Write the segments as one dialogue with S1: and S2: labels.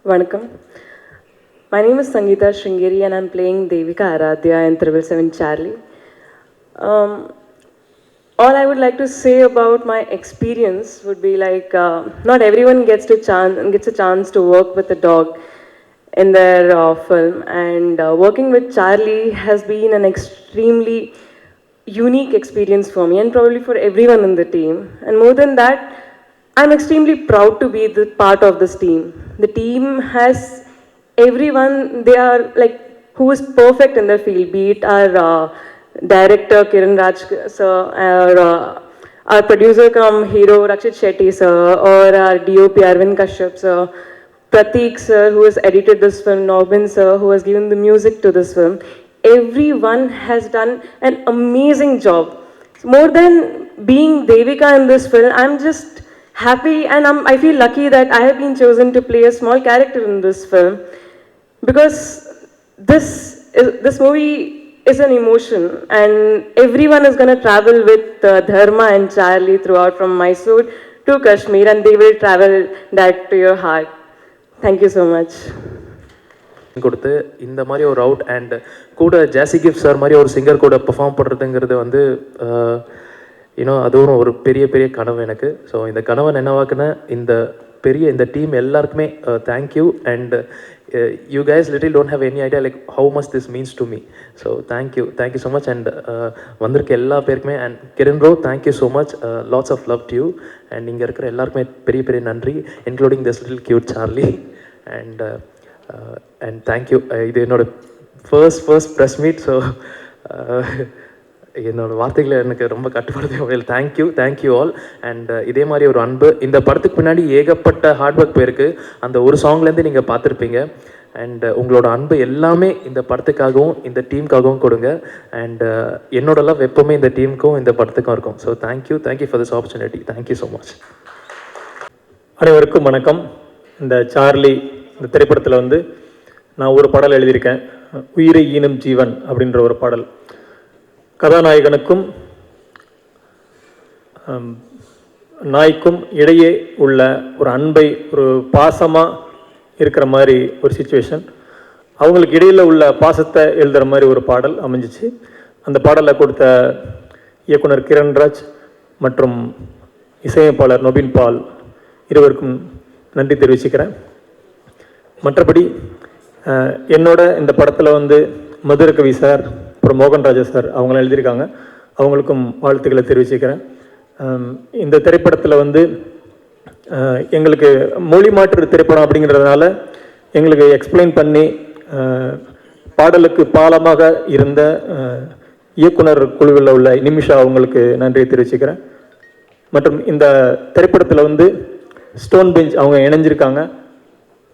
S1: Vanakkam. My name is Sangeeta Sringeri and I'm playing Devika Aradhya in 777 Charlie. Um, all I would like to say about my experience would be like not everyone gets a chance to work with a dog in their film, and working with Charlie has been an extremely unique experience for me and probably for everyone in the team. And more than that, I'm extremely proud to be the part of this team. The team has everyone, they are like who is perfect in their field, be it our director Kiran Raj sir, our producer come hero Rakshit Shetty sir, or our DOP Arvind Kashyap sir, Pratik sir who has edited this film, Norbin sir who has given the music to this film. Everyone has done an amazing job. More than being Devika in this film, I'm just happy and I feel lucky that I have been chosen to play a small character in this film, because this movie is an emotion and everyone is going to travel with Dharma and Charlie throughout from Mysore to Kashmir, and they will travel that to your heart. Thank you so much.
S2: கொடுத்து இந்த மாதிரி ஒரு out and கூட Jassi gift sir மாதிரி ஒரு singer கூட perform பண்ணுறதுங்கிறது வந்து அதுவும் ஒரு பெரிய பெரிய கனவு எனக்கு. ஸோ இந்த கனவை நினைவாக்குன இந்த டீம் எல்லாருக்குமே thank you. And you guys little don't have any idea like how much this means to me. So thank you so much. And வந்திருக்க எல்லா பேருக்குமே அண்ட் Kiran bro thank you so much. Lots of love to you. And இங்கே இருக்கிற எல்லாருக்குமே பெரிய பெரிய நன்றி, including this little cute Charlie. And thank you. இது என்னோட ஃபர்ஸ்ட் ப்ரெஸ் மீட். ஸோ என்னோடய வார்த்தைகளை எனக்கு ரொம்ப கட்டுப்படுத்த முடியல. Thank you all. அண்ட் இதே மாதிரி ஒரு அன்பு இந்த படத்துக்கு பின்னாடி ஏகப்பட்ட ஹார்ட் ஒர்க் போயிருக்கு. அந்த ஒரு சாங்லேருந்து நீங்கள் பார்த்துருப்பீங்க. அண்ட் உங்களோட அன்பு எல்லாமே இந்த படத்துக்காகவும் இந்த டீமுக்காகவும் கொடுங்க. அண்ட் என்னோட லவ் எப்போவுமே இந்த டீமுக்கும் இந்த படத்துக்கும் இருக்கும். So thank you for this opportunity. Thank you so much.
S3: அனைவருக்கும் வணக்கம். இந்த சார்லி இந்த திரைப்படத்தில் வந்து நான் ஒரு பாடல் எழுதியிருக்கேன், உயிரை ஈனும் ஜீவன் அப்படின்ற ஒரு பாடல். கதாநாயகனுக்கும் நாய்க்கும் இடையே உள்ள ஒரு அன்பை, ஒரு பாசமாக இருக்கிற மாதிரி ஒரு சிச்சுவேஷன், அவங்களுக்கு இடையில் உள்ள பாசத்தை எழுதுகிற மாதிரி ஒரு பாடல் அமைஞ்சிச்சு. அந்த பாடலை கொடுத்த இயக்குனர் கிரண்ராஜ் மற்றும் இசையமைப்பாளர் நொபின் பால் இருவருக்கும் நன்றி தெரிவிச்சுக்கிறேன். மற்றபடி என்னோட இந்த படத்தில் வந்து மதுரகவி சார் அப்புறம் மோகன்ராஜா சார் அவங்களாம் எழுதியிருக்காங்க, அவங்களுக்கும் வாழ்த்துக்களை தெரிவிச்சுக்கிறேன். இந்த திரைப்படத்தில் வந்து எங்களுக்கு மொழி மாற்று திரைப்படம் அப்படிங்கிறதுனால எங்களுக்கு எக்ஸ்பிளைன் பண்ணி பாடலுக்கு பாலமாக இருந்த இயக்குனர் குழுவில் உள்ள நிமிஷா அவங்களுக்கு நன்றியை தெரிவிச்சுக்கிறேன். மற்றும் இந்த திரைப்படத்தில் வந்து ஸ்டோன் பெஞ்ச் அவங்க இணைஞ்சிருக்காங்க,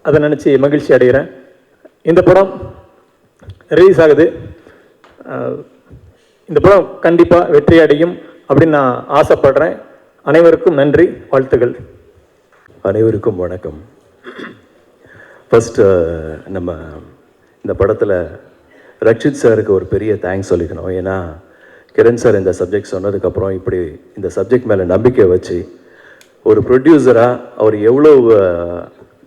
S3: அதை நினச்சி மகிழ்ச்சி அடைகிறேன். இந்த படம் ரிலீஸ் ஆகுது. இந்த படம் கண்டிப்பாக வெற்றி அடையும் அப்படின்னு நான் ஆசைப்படுறேன். அனைவருக்கும் நன்றி, வாழ்த்துக்கள்.
S4: அனைவருக்கும் வணக்கம். ஃபஸ்ட்டு நம்ம இந்த படத்தில் ரக்ஷித் சாருக்கு ஒரு பெரிய தேங்க்ஸ் சொல்லிக்கணும். ஏன்னா கிரண் சார் இந்த சப்ஜெக்ட் சொன்னதுக்கப்புறம் இப்படி இந்த சப்ஜெக்ட் மேலே நம்பிக்கை வச்சு ஒரு ப்ரொடியூசராக அவர் எவ்வளோ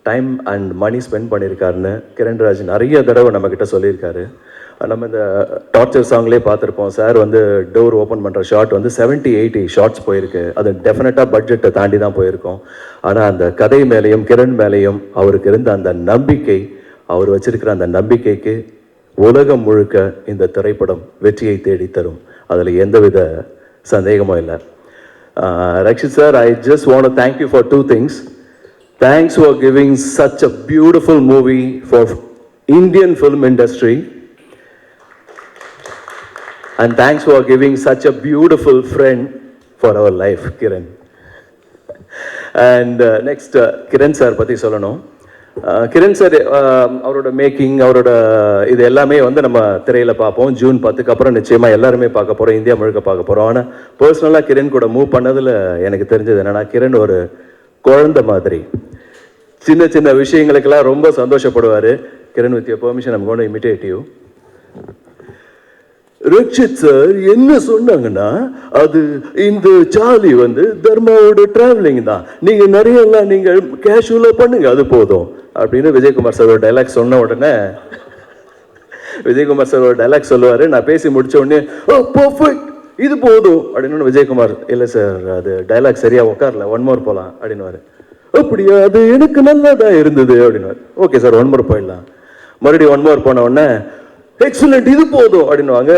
S4: டைம் அண்ட் மணி ஸ்பெண்ட் பண்ணியிருக்காருன்னு கிரண்ராஜ் நிறைய தடவை நம்மக்கிட்ட சொல்லியிருக்காரு. நம்ம இந்த டார்ச்சர் சாங்லேயே பார்த்துருப்போம், சார் வந்து டோர் ஓப்பன் பண்ணுற ஷாட் வந்து 70-80 ஷார்ட்ஸ் போயிருக்கு. அது டெஃபினட்டாக பட்ஜெட்டை தாண்டி தான் போயிருக்கோம். ஆனால் அந்த கதை மேலேயும் கிரண் மேலேயும் அவருக்கு இருந்த அந்த நம்பிக்கை, அவர் வச்சிருக்கிற அந்த நம்பிக்கைக்கு உலகம் முழுக்க இந்த திரைப்படம் வெற்றியை தேடித்தரும், அதில் எந்தவித சந்தேகமும் இல்லை. Rakshit sir, I just want to thank you for two things. Thanks for giving such a beautiful movie for Indian film industry. And thanks for giving such a beautiful friend for our life, Kiran. And next, Kiran sir பற்றி சொல்லணும். Kiran sir அவரோட making, அவரோட இது எல்லாமே வந்து நம்ம திரையில் பார்ப்போம். June 10க்கு அப்புறம் நிச்சயமாக எல்லாருமே பார்க்க போகிறோம், இந்தியா முழுக்க பார்க்க போகிறோம். ஆனால் பர்சனலாக கிரண் கூட மூவ் பண்ணதில் எனக்கு தெரிஞ்சது என்னென்னா, கிரண் ஒரு குழந்தை மாதிரி சின்ன சின்ன விஷயங்களுக்கெல்லாம் ரொம்ப சந்தோஷப்படுவார். Kiran, with your permission I'm going to imitate you. Rakshit sir என்ன சொன்னாங்கன்னா, அது இந்த சார்லி வந்து தர்மாவோட டிராவலிங் தான், நீங்க நிறைய எல்லாம் நீங்க கேஷுவலா பண்ணுங்க, அது போதும் அப்படின்னு விஜயகுமார் சார் ஒரு டைலாக் சொன்ன உடனே விஜயகுமார் சார் ஒரு டைலாக் சொல்லுவாரு. நான் பேசி முடிச்ச உடனே ஓ பர்ஃபெக்ட், இது போதும் அப்படின்னு விஜயகுமார், இல்லை சார் அது டைலாக் சரியா உட்காரல, ஒன் மோர் போகலாம் அப்படின்னுவாரு. அப்படியா, அது எனக்கு நல்லா தான் இருந்தது அப்படின்னுவாரு. ஓகே சார் ஒன் மோர் போயிடலாம். மறுபடியும் ஒன் மோர் போன உடனே எக்ஸலண்ட், இது போதும் அப்படின்னுவாங்க.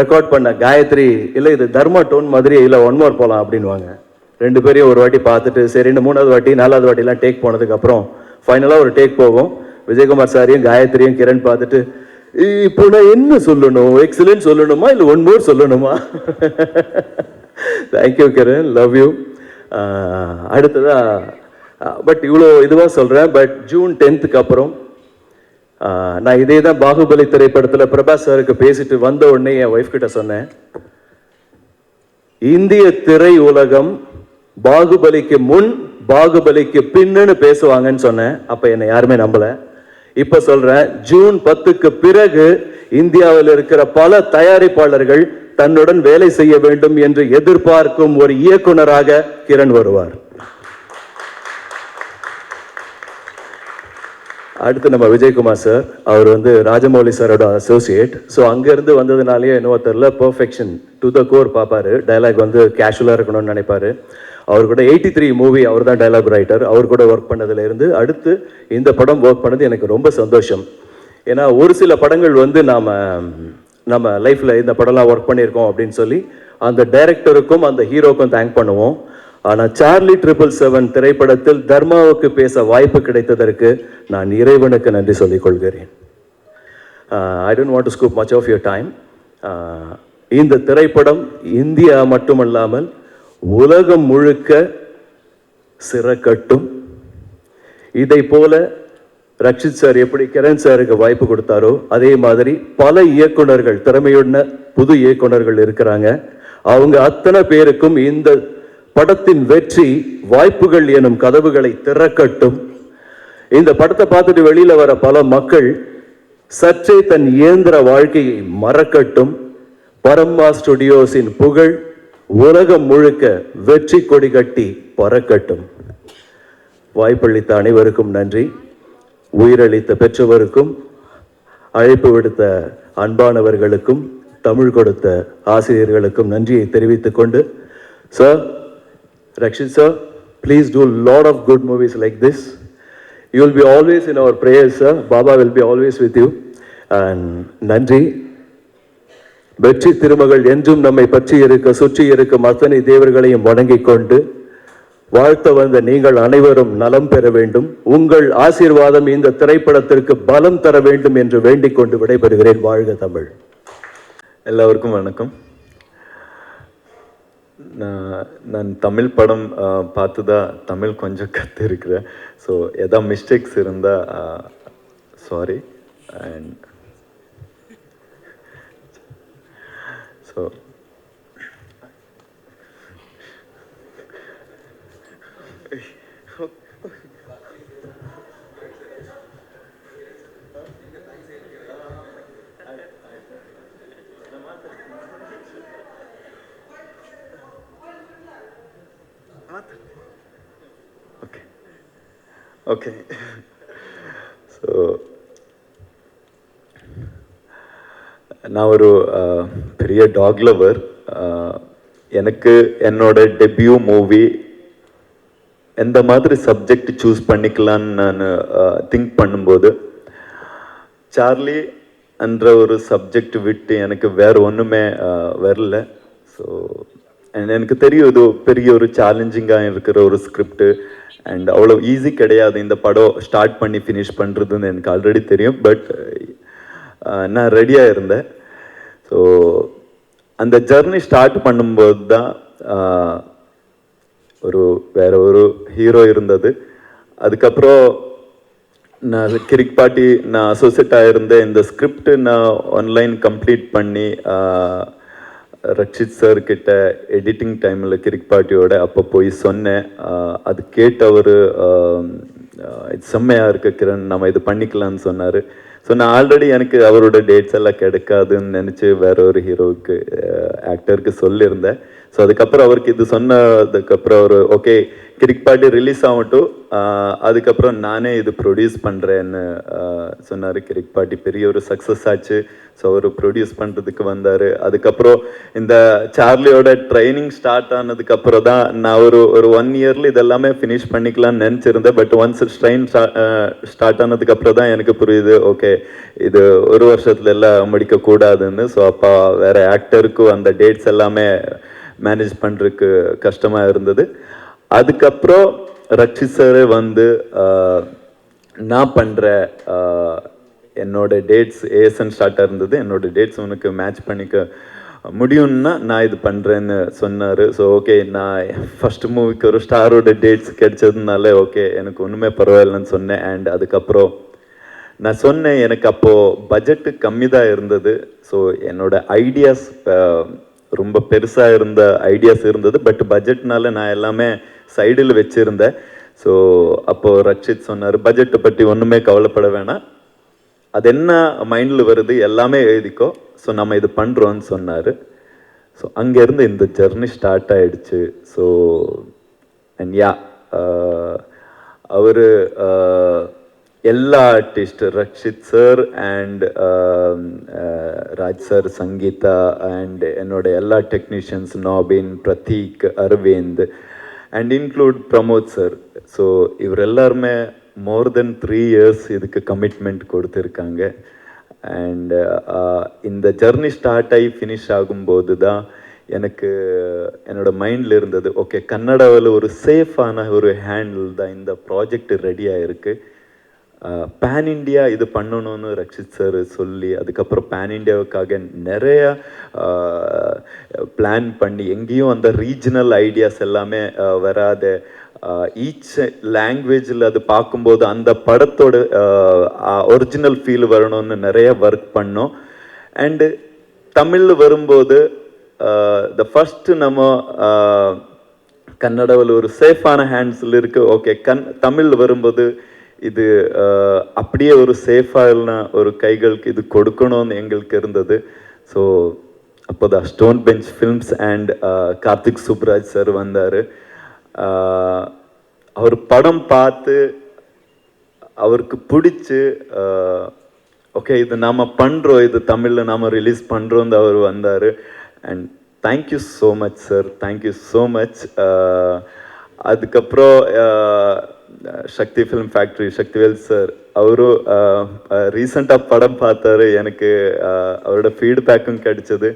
S4: ரெக்கார்ட் பண்ண காயத்ரி, இல்லை இது தர்மா டோன் மாதிரி, இல்லை ஒன் மோர் போகலாம் அப்படின்வாங்க. ரெண்டு பேரையும் ஒரு வாட்டி பார்த்துட்டு சரின்னு மூணாவது வாட்டி நாலாவது வாட்டிலாம் டேக் போனதுக்கப்புறம் ஃபைனலாக ஒரு டேக் போகும். விஜயகுமார் சாரையும் காயத்ரியும் கிரண் பார்த்துட்டு, இப்போ நான் என்ன சொல்லணும், எக்ஸலன்ட் சொல்லணுமா இல்லை ஒன் மோர் சொல்லணுமா? Thank you Kiran, love you. அடுத்ததா பட் இவ்வளோ இதுவாக சொல்கிறேன், பட் ஜூன் 10th அப்புறம் நான் இதே தான் பாகுபலி திரைப்படத்தில் பிரபாஸ் சாருக்கு பேசிட்டு வந்த உடனே என் ஒய்ஃப் கிட்ட சொன்னேன், இந்திய திரை உலகம் பாகுபலிக்கு முன் பாகுபலிக்கு பின்னு பேசுவாங்கன்னு சொன்னேன். அப்ப என்னை யாருமே நம்பல. இப்ப சொல்றேன், ஜூன் 10க்கு பிறகு இந்தியாவில் இருக்கிற பல தயாரிப்பாளர்கள் தன்னுடன் வேலை செய்ய வேண்டும் என்று எதிர்பார்க்கும் ஒரு இயக்குனராக கிரண் வருவார். அடுத்து நம்ம விஜயகுமார் சார், அவர் வந்து ராஜமௌலி சாரோட அசோசியேட். ஸோ அங்கேருந்து வந்ததுனாலேயே என்னவோ தெரில, பர்ஃபெக்ஷன் டு த கோர் பார்ப்பாரு. டைலாக் வந்து கேஷுவலாக இருக்கணும்னு நினைப்பாரு. அவர் கூட 83 மூவி அவர் தான் டைலாக் ரைட்டர். அவர் கூட ஒர்க் பண்ணதுலேருந்து அடுத்து இந்த படம் ஒர்க் பண்ணது எனக்கு ரொம்ப சந்தோஷம். ஏன்னா ஒரு சில படங்கள் வந்து நம்ம லைஃப்பில் இந்த படம்லாம் ஒர்க் பண்ணியிருக்கோம் அப்படின்னு சொல்லி அந்த டைரக்டருக்கும் அந்த ஹீரோக்கும் தேங்க் பண்ணுவோம். ஆனால் சார்லி 777 திரைப்படத்தில் தர்மாவுக்கு பேச வாய்ப்பு கிடைத்ததற்கு நான் இறைவனுக்கு நன்றி சொல்லிக் கொள்கிறேன். I don't want to scoop much of your time. இந்த திரைப்படம் இந்தியா மட்டுமல்லாமல் உலகம் முழுக்க சிறக்கட்டும். இதை போல ரக்ஷித் சார் எப்படி கிரண் சாருக்கு வாய்ப்பு கொடுத்தாரோ அதே மாதிரி பல இயக்குனர்கள், திறமையுள்ள புது இயக்குனர்கள் இருக்கிறாங்க. அவங்க அத்தனை பேருக்கும் இந்த படத்தின் வெற்றி வாய்ப்புகள் எனும் கதவுகளை திறக்கட்டும். இந்த படத்தை பார்த்துட்டு வெளியில வர பல மக்கள் சற்றே தன் இயந்திர வாழ்க்கையை மறக்கட்டும். பரம்மா ஸ்டுடியோஸின் புகழ் உலகம் முழுக்க வெற்றி கொடி கட்டி பறக்கட்டும். வாய்ப்பளித்த அனைவருக்கும் நன்றி. உயிரளித்த பெற்றவருக்கும், அழைப்பு விடுத்த அன்பானவர்களுக்கும், தமிழ் கொடுத்த ஆசிரியர்களுக்கும் நன்றியை தெரிவித்துக் கொண்டு, sir, Rakshit sir, please do a lot of good movies like this. You will be always in our prayers, sir. Baba will be always with you. And நன்றி. வெற்றி திருமகள் என்றும் நம்மை பற்றி இருக்க சுற்றி இருக்கும் அத்தனை தேவர்களையும் வணங்கிக் கொண்டு வாழ்த்த வந்த நீங்கள் அனைவரும் நலம் பெற வேண்டும். உங்கள் ஆசீர்வாதம் இந்த திரைப்படத்திற்கு பலம் தர வேண்டும் என்று வேண்டிக் கொண்டு விடைபெறுகிறேன். வாழ்க தமிழ்.
S5: எல்லாருக்கும் வணக்கம். நான் தமிழ் படம் பார்த்து தான் தமிழ் கொஞ்சம் கற்றுருக்கிறேன். ஸோ எதாவது மிஸ்டேக்ஸ் இருந்தால் sorry. And so okay. So நான் ஒரு பெரிய டாக் லவர். எனக்கு என்னோட டெபியூ மூவி எந்த மாதிரி சப்ஜெக்ட் சூஸ் பண்ணிக்கலான்னு நான் திங்க் பண்ணும்போது சார்லி என்ற ஒரு சப்ஜெக்ட் விட்டு எனக்கு வேறு ஒன்றுமே வரல. ஸோ எனக்கு தெரியும் இது பெரிய ஒரு சேலஞ்சிங்காக இருக்கிற ஒரு ஸ்கிரிப்டு அண்ட் அவ்வளோ ஈஸி கிடையாது இந்த படம் ஸ்டார்ட் பண்ணி ஃபினிஷ் பண்ணுறதுன்னு எனக்கு ஆல்ரெடி தெரியும். பட் நான் ரெடியாக இருந்தேன். ஸோ அந்த ஜர்னி ஸ்டார்ட் பண்ணும்போது தான் வேற ஒரு ஹீரோ இருந்தது. அதுக்கப்புறம் நான் கிரிக் பாட்டி நான் அசோசியேட் ஆகிருந்தேன். இந்த ஸ்கிரிப்ட் நான் ஆன்லைன் கம்ப்ளீட் பண்ணி ரக்ஷித் சார் கிட்ட எடிட்டிங் டைமில் கிரிக் பாட்டியோட அப்போ போய் சொன்னேன். அது கேட்டவர் இது செம்மையாக இருக்கு கிரண், நம்ம இது பண்ணிக்கலான்னு சொன்னார். ஸோ நான் ஆல்ரெடி எனக்கு அவரோட டேட்ஸ் எல்லாம் கிடைக்காதுன்னு நினச்சி வேற ஒரு ஹீரோவுக்கு ஆக்டருக்கு சொல்லியிருந்தேன். ஸோ அதுக்கப்புறம் அவருக்கு இது சொன்னதுக்கப்புறம் அவர் ஓகே கிரிக் பாட்டி ரிலீஸ் ஆகட்டும், அதுக்கப்புறம் நானே இது ப்ரொடியூஸ் பண்ணுறேன்னு சொன்னார். கிரிக் பாட்டி பெரிய ஒரு சக்ஸஸ் ஆச்சு. ஸோ அவர் ப்ரொடியூஸ் பண்ணுறதுக்கு வந்தார். அதுக்கப்புறம் இந்த சார்லியோட ட்ரைனிங் ஸ்டார்ட் ஆனதுக்கப்புறம் தான் நான் ஒரு 1 இயரில் இதெல்லாமே ஃபினிஷ் பண்ணிக்கலாம்னு நினச்சிருந்தேன். பட் ஒன்ஸ் ட்ரெயின் ஸ்டார்ட் ஆனதுக்கப்புறம் தான் எனக்கு புரியுது ஓகே இது ஒரு வருஷத்துல எல்லாம் முடிக்கக்கூடாதுன்னு. ஸோ அப்போ வேறு ஆக்டருக்கும் அந்த டேட்ஸ் எல்லாமே மேனேஜ் பண்ணுறதுக்கு கஷ்டமாக இருந்தது. அதுக்கப்புறம் ரக்ஷித் சார் வந்து நான் பண்ணுற என்னோட டேட்ஸ் ஏஎஸ்என் ஸ்டார்ட்டாக இருந்தது, என்னோட டேட்ஸ் உனக்கு மேட்ச் பண்ணிக்க முடியும்னா நான் இது பண்ணுறேன்னு சொன்னார். ஸோ ஓகே நான் ஃபஸ்ட்டு மூவிக்கு ஒரு ஸ்டாரோட டேட்ஸ் கிடைச்சதுனால ஓகே எனக்கு ஒன்றுமே பரவாயில்லன்னு சொன்னேன். அண்ட் அதுக்கப்புறம் நான் சொன்னேன் எனக்கு அப்போது பட்ஜெட்டு கம்மி தான் இருந்தது. ஸோ என்னோட ஐடியாஸ் ரொம்ப பெருசாக இருந்த ஐடியாஸ் இருந்தது. பட் பட்ஜெட்னால நான் எல்லாமே சைடில் வச்சுருந்தேன். ஸோ அப்போது ரக்ஷித் சொன்னார் பட்ஜெட்டை பற்றி ஒன்றுமே கவலைப்பட வேணாம், அது என்ன மைண்டில் வருது எல்லாமே எழுதிக்கோ, ஸோ நம்ம இது பண்ணுறோன்னு சொன்னார். ஸோ அங்கேருந்து இந்த ஜர்னி ஸ்டார்ட் ஆகிடுச்சு. ஸோ அண்ட் யா அவர் எல்லா artist Rakshit sir and Raj sir, Sangeetha and என்னோட எல்லா technicians Nabin, Prateek, Aravind and include Pramod sir. So இவர் எல்லாருமே மோர் தென் 3 இயர்ஸ் இதுக்கு கமிட்மெண்ட் கொடுத்துருக்காங்க. அண்ட் இந்த ஜர்னி ஸ்டார்ட் ஆகி ஃபினிஷ் ஆகும்போது தான் எனக்கு என்னோட மைண்டில் இருந்தது ஓகே கன்னடாவில் ஒரு சேஃபான ஒரு ஹேண்டில் தான் இந்த ப்ராஜெக்ட் ரெடியாக இருக்குது. பேன் இண்டியா இது பண்ணணும்னு ரக்ஷித் சார் சொல்லி அதுக்கப்புறம் பேன் இண்டியாவுக்காக நிறையா பிளான் பண்ணி எங்கேயும் அந்த ரீஜனல் ஐடியாஸ் எல்லாமே வராத ஈச் லாங்குவேஜில் அது பார்க்கும்போது அந்த படத்தோட ஒரிஜினல் ஃபீல் வரணும்னு நிறைய ஒர்க் பண்ணோம். அண்டு தமிழில் வரும்போது த ஃபஸ்ட்டு நம்ம கன்னடாவில் ஒரு சேஃபான ஹேண்ட்ஸில் இருக்குது. ஓகே தமிழில் வரும்போது இது அப்படியே ஒரு சேஃபான ஒரு கைகளுக்கு இது கொடுக்கணும்னு எங்களுக்கு இருந்தது. ஸோ அப்போ தான் Stone Bench films and Karthik Subbaraj sir வந்தார். அவர் படம் பார்த்து அவருக்கு பிடிச்சி ஓகே இது நாம் பண்ணுறோம், இது தமிழில் நாம் ரிலீஸ் பண்ணுறோன்னு அவர் வந்தார். And thank you so much sir, thank you so much. அதுக்கப்புறம் சக்தி ஃபிலிம் ஃபேக்ட்ரி சக்திவேல் சார் அவரும் ரீசெண்டாக படம் பார்த்தாரு, எனக்கு அவரோட ஃபீட்பேக்கும் கிடைச்சது.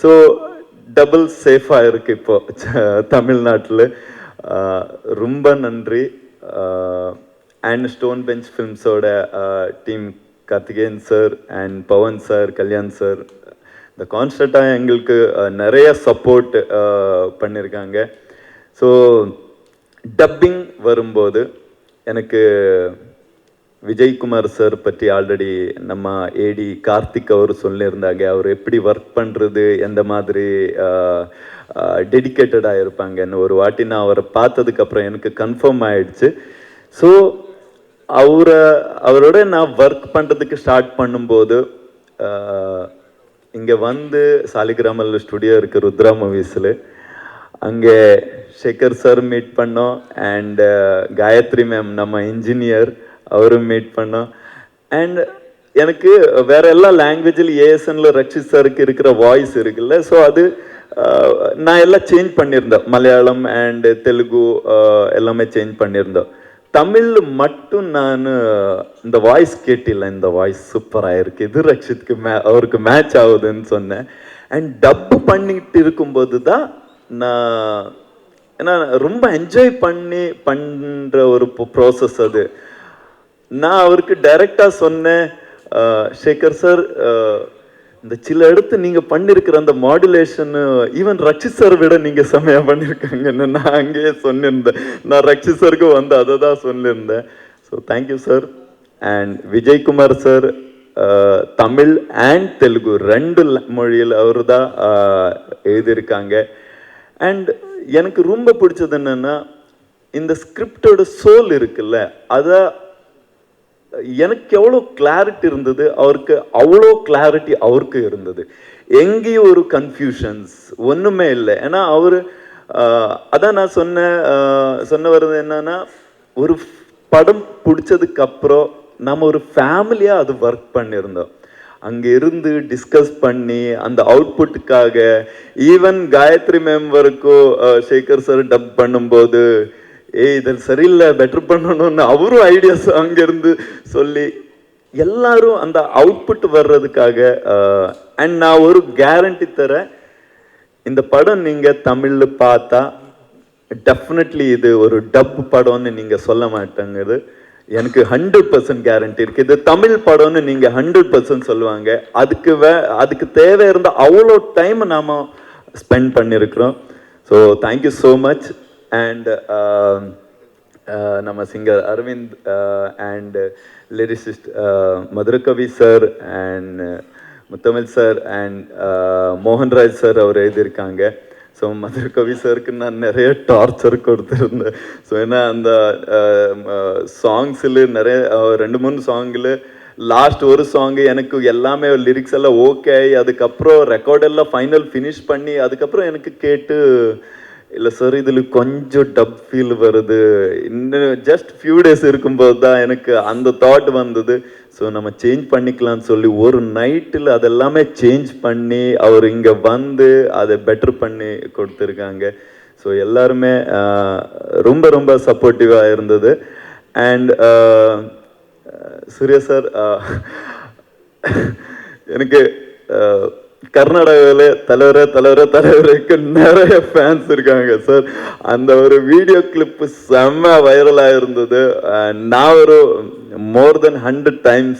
S5: ஸோ டபுள் சேஃபாக இருக்குது இப்போது தமிழ்நாட்டில். ரொம்ப நன்றி. அண்ட் ஸ்டோன் பெஞ்ச் ஃபிலிம்ஸோட team Karthikeyan sir and Pavan sir, Kalyan sir இந்த கான்ஸ்டண்ட்டாக எங்களுக்கு நிறைய சப்போர்ட் பண்ணியிருக்காங்க. ஸோ டப்பிங் வரும்போது எனக்கு விஜய்குமார் சார் பற்றி ஆல்ரெடி நம்ம ஏடி கார்த்திக் அவர் சொல்லியிருந்தாங்க. அவர் எப்படி ஒர்க் பண்ணுறது, எந்த மாதிரி டெடிக்கேட்டடாக இருப்பாங்கன்னு. ஒரு வாட்டி நான் அவரை பார்த்ததுக்கப்புறம் எனக்கு கன்ஃபார்ம் ஆயிடுச்சு. ஸோ அவரோட நான் ஒர்க் பண்ணுறதுக்கு ஸ்டார்ட் பண்ணும்போது இங்கே வந்து சாலிகிராமல் ஸ்டுடியோ இருக்குது ருத்ரா மூவிஸில், அங்கே சேகர் சார் மீட் பண்ணோம். அண்ட் காயத்ரி மேம் நம்ம இன்ஜினியர் அவரும் மீட் பண்ணோம். அண்ட் எனக்கு வேற எல்லா லாங்குவேஜில் ஏஎஸ்என்ல ரக்ஷித் சாருக்கு இருக்கிற வாய்ஸ் இருக்குல்ல, ஸோ அது நான் எல்லாம் சேஞ்ச் பண்ணியிருந்தேன். மலையாளம் அண்ட் தெலுங்கு எல்லாமே சேஞ்ச் பண்ணியிருந்தோம். தமிழ் மட்டும் நான் இந்த வாய்ஸ் கேட்டில்லை, இந்த வாய்ஸ் சூப்பராக இருக்கு, இது ரக்ஷித்க்கு அவருக்கு மேட்ச் ஆகுதுன்னு சொன்னேன். அண்ட் டப்பு பண்ணிட்டு இருக்கும்போது தான் நான் ஏன்னா ரொம்ப என்ஜாய் பண்ணி பண்ணுற ஒரு ப்ராசஸ் அது. நான் அவருக்கு டைரெக்டாக சொன்னேன், சேகர் சார் இந்த சில இடத்து நீங்கள் பண்ணியிருக்கிற அந்த மாடுலேஷனு ஈவன் ரக்ஷித் சார் விட நீங்கள் செம்மையாக பண்ணியிருக்காங்கன்னு நான் அங்கேயே சொல்லியிருந்தேன். நான் ரக்ஷித் சாருக்கு வந்து அதை தான் சொல்லியிருந்தேன். So thank you sir. And Vijaykumar sir Tamil and Telugu 2 மொழியில் அவர் தான் எழுதியிருக்காங்க. அண்ட் எனக்கு ரொம்ப பிடிச்சது என்னென்னா இந்த ஸ்கிரிப்டோட சோல் இருக்குல்ல, அதை எனக்கு எவ்வளோ கிளாரிட்டி இருந்தது, அவருக்கு அவ்வளோ கிளாரிட்டி அவருக்கு இருந்தது. எங்கேயும் ஒரு கன்ஃபியூஷன்ஸ் ஒன்றுமே இல்லை. ஏன்னா அவர் அதான் நான் சொன்ன வர்றது என்னன்னா, ஒரு படம் பிடிச்சதுக்கு அப்புறம் நம்ம ஒரு ஃபேமிலியாக அது ஒர்க் பண்ணியிருந்தோம். அங்கே இருந்து டிஸ்கஸ் பண்ணி அந்த அவுட்புட்டுக்காக ஈவன் காயத்ரி மெம்பருக்கும் சேகர் சார் டப் பண்ணும்போது இதில் சரியில்லை பெட்டர் பண்ணணும்னு அவரும் ஐடியாஸ் அங்கேருந்து சொல்லி எல்லாரும் அந்த அவுட்புட் வர்றதுக்காக. அண்ட் நான் ஒரு கேரண்டி தரேன், இந்த படம் நீங்கள் தமிழில் பார்த்தா டெஃபினெட்லி இது ஒரு டப் படம்னு நீங்கள் சொல்ல மாட்டேங்குது. எனக்கு 100% கேரண்டி இருக்குது. இது தமிழ் படம்னு நீங்கள் 100% சொல்லுவாங்க. அதுக்கு தேவை இருந்த அவ்வளோ டைம் நாம் ஸ்பெண்ட் பண்ணியிருக்கிறோம். So thank you so much. And நம்ம singer Aravind and lyricist Madhurakavi sir and Muthamizh sir and Mohanraj sir அவர் எழுதியிருக்காங்க. ஸோ மதுரகவி சாருக்கு நான் நிறைய டார்ச்சர் கொடுத்துருந்தேன். ஸோ ஏன்னா அந்த சாங்ஸில் நிறைய 2-3 சாங்கில் லாஸ்ட் ஒரு சாங்கு எனக்கு எல்லாமே லிரிக்ஸ் எல்லாம் ஓகே, அதுக்கப்புறம் ரெக்கார்டெல்லாம் ஃபைனல் ஃபினிஷ் பண்ணி அதுக்கப்புறம் எனக்கு கேட்டு இல்லை சார் இதில் கொஞ்சம் டப் ஃபீல் வருது, இன்னும் ஜஸ்ட் ஃபியூ டேஸ் இருக்கும்போது தான் எனக்கு அந்த தாட் வந்தது. ஸோ நம்ம சேஞ்ச் பண்ணிக்கலாம்னு சொல்லி ஒரு நைட்டில் அதெல்லாமே சேஞ்ச் பண்ணி அவர் இங்கே வந்து அதை பெட்டர் பண்ணி கொடுத்துருக்காங்க. ஸோ எல்லாருமே ரொம்ப ரொம்ப சப்போர்ட்டிவாக இருந்தது. அண்ட் சூர்யா சார் எனக்கு கர்நாடகாவில் தலைவருக்கு நிறைய ஃபேன்ஸ் இருக்காங்க சார். அந்த ஒரு வீடியோ கிளிப்பு செம்ம வைரலாக இருந்தது. நான் ஒரு மோர் தென் 100 times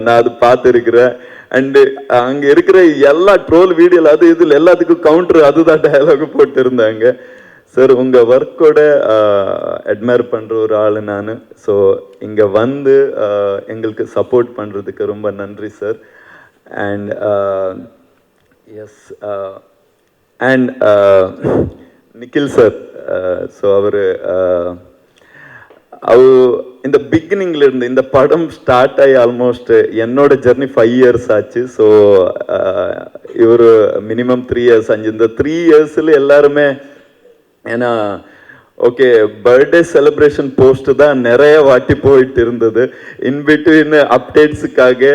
S5: நான் அது பார்த்துருக்கிறேன். அண்டு அங்கே இருக்கிற எல்லா ட்ரோல் வீடியோவில் அது இதில் எல்லாத்துக்கும் கவுண்டர் அதுதான் டயலாக் போட்டிருந்தாங்க. சார் உங்கள் ஒர்க்கோட அட்மையர் பண்ணுற ஒரு ஆள் நான். ஸோ இங்கே வந்து எங்களுக்கு சப்போர்ட் பண்ணுறதுக்கு ரொம்ப நன்றி sir. And S and Nikhil sir. So அவர் இந்த பிகினிங்ல இருந்து இந்த படம் ஸ்டார்ட் ஆகி ஆல்மோஸ்ட் என்னோட ஜெர்னி 5 years ஆச்சு. ஸோ இவர் மினிமம் 3 years ஆச்சு. இந்த 3 yearsல எல்லாருமே ஏன்னா ஓகே பர்த்டே செலிப்ரேஷன் போஸ்ட் தான் நிறைய வாட்டி போயிட்டு இருந்தது. இன்பிட்வீன் அப்டேட்ஸுக்காக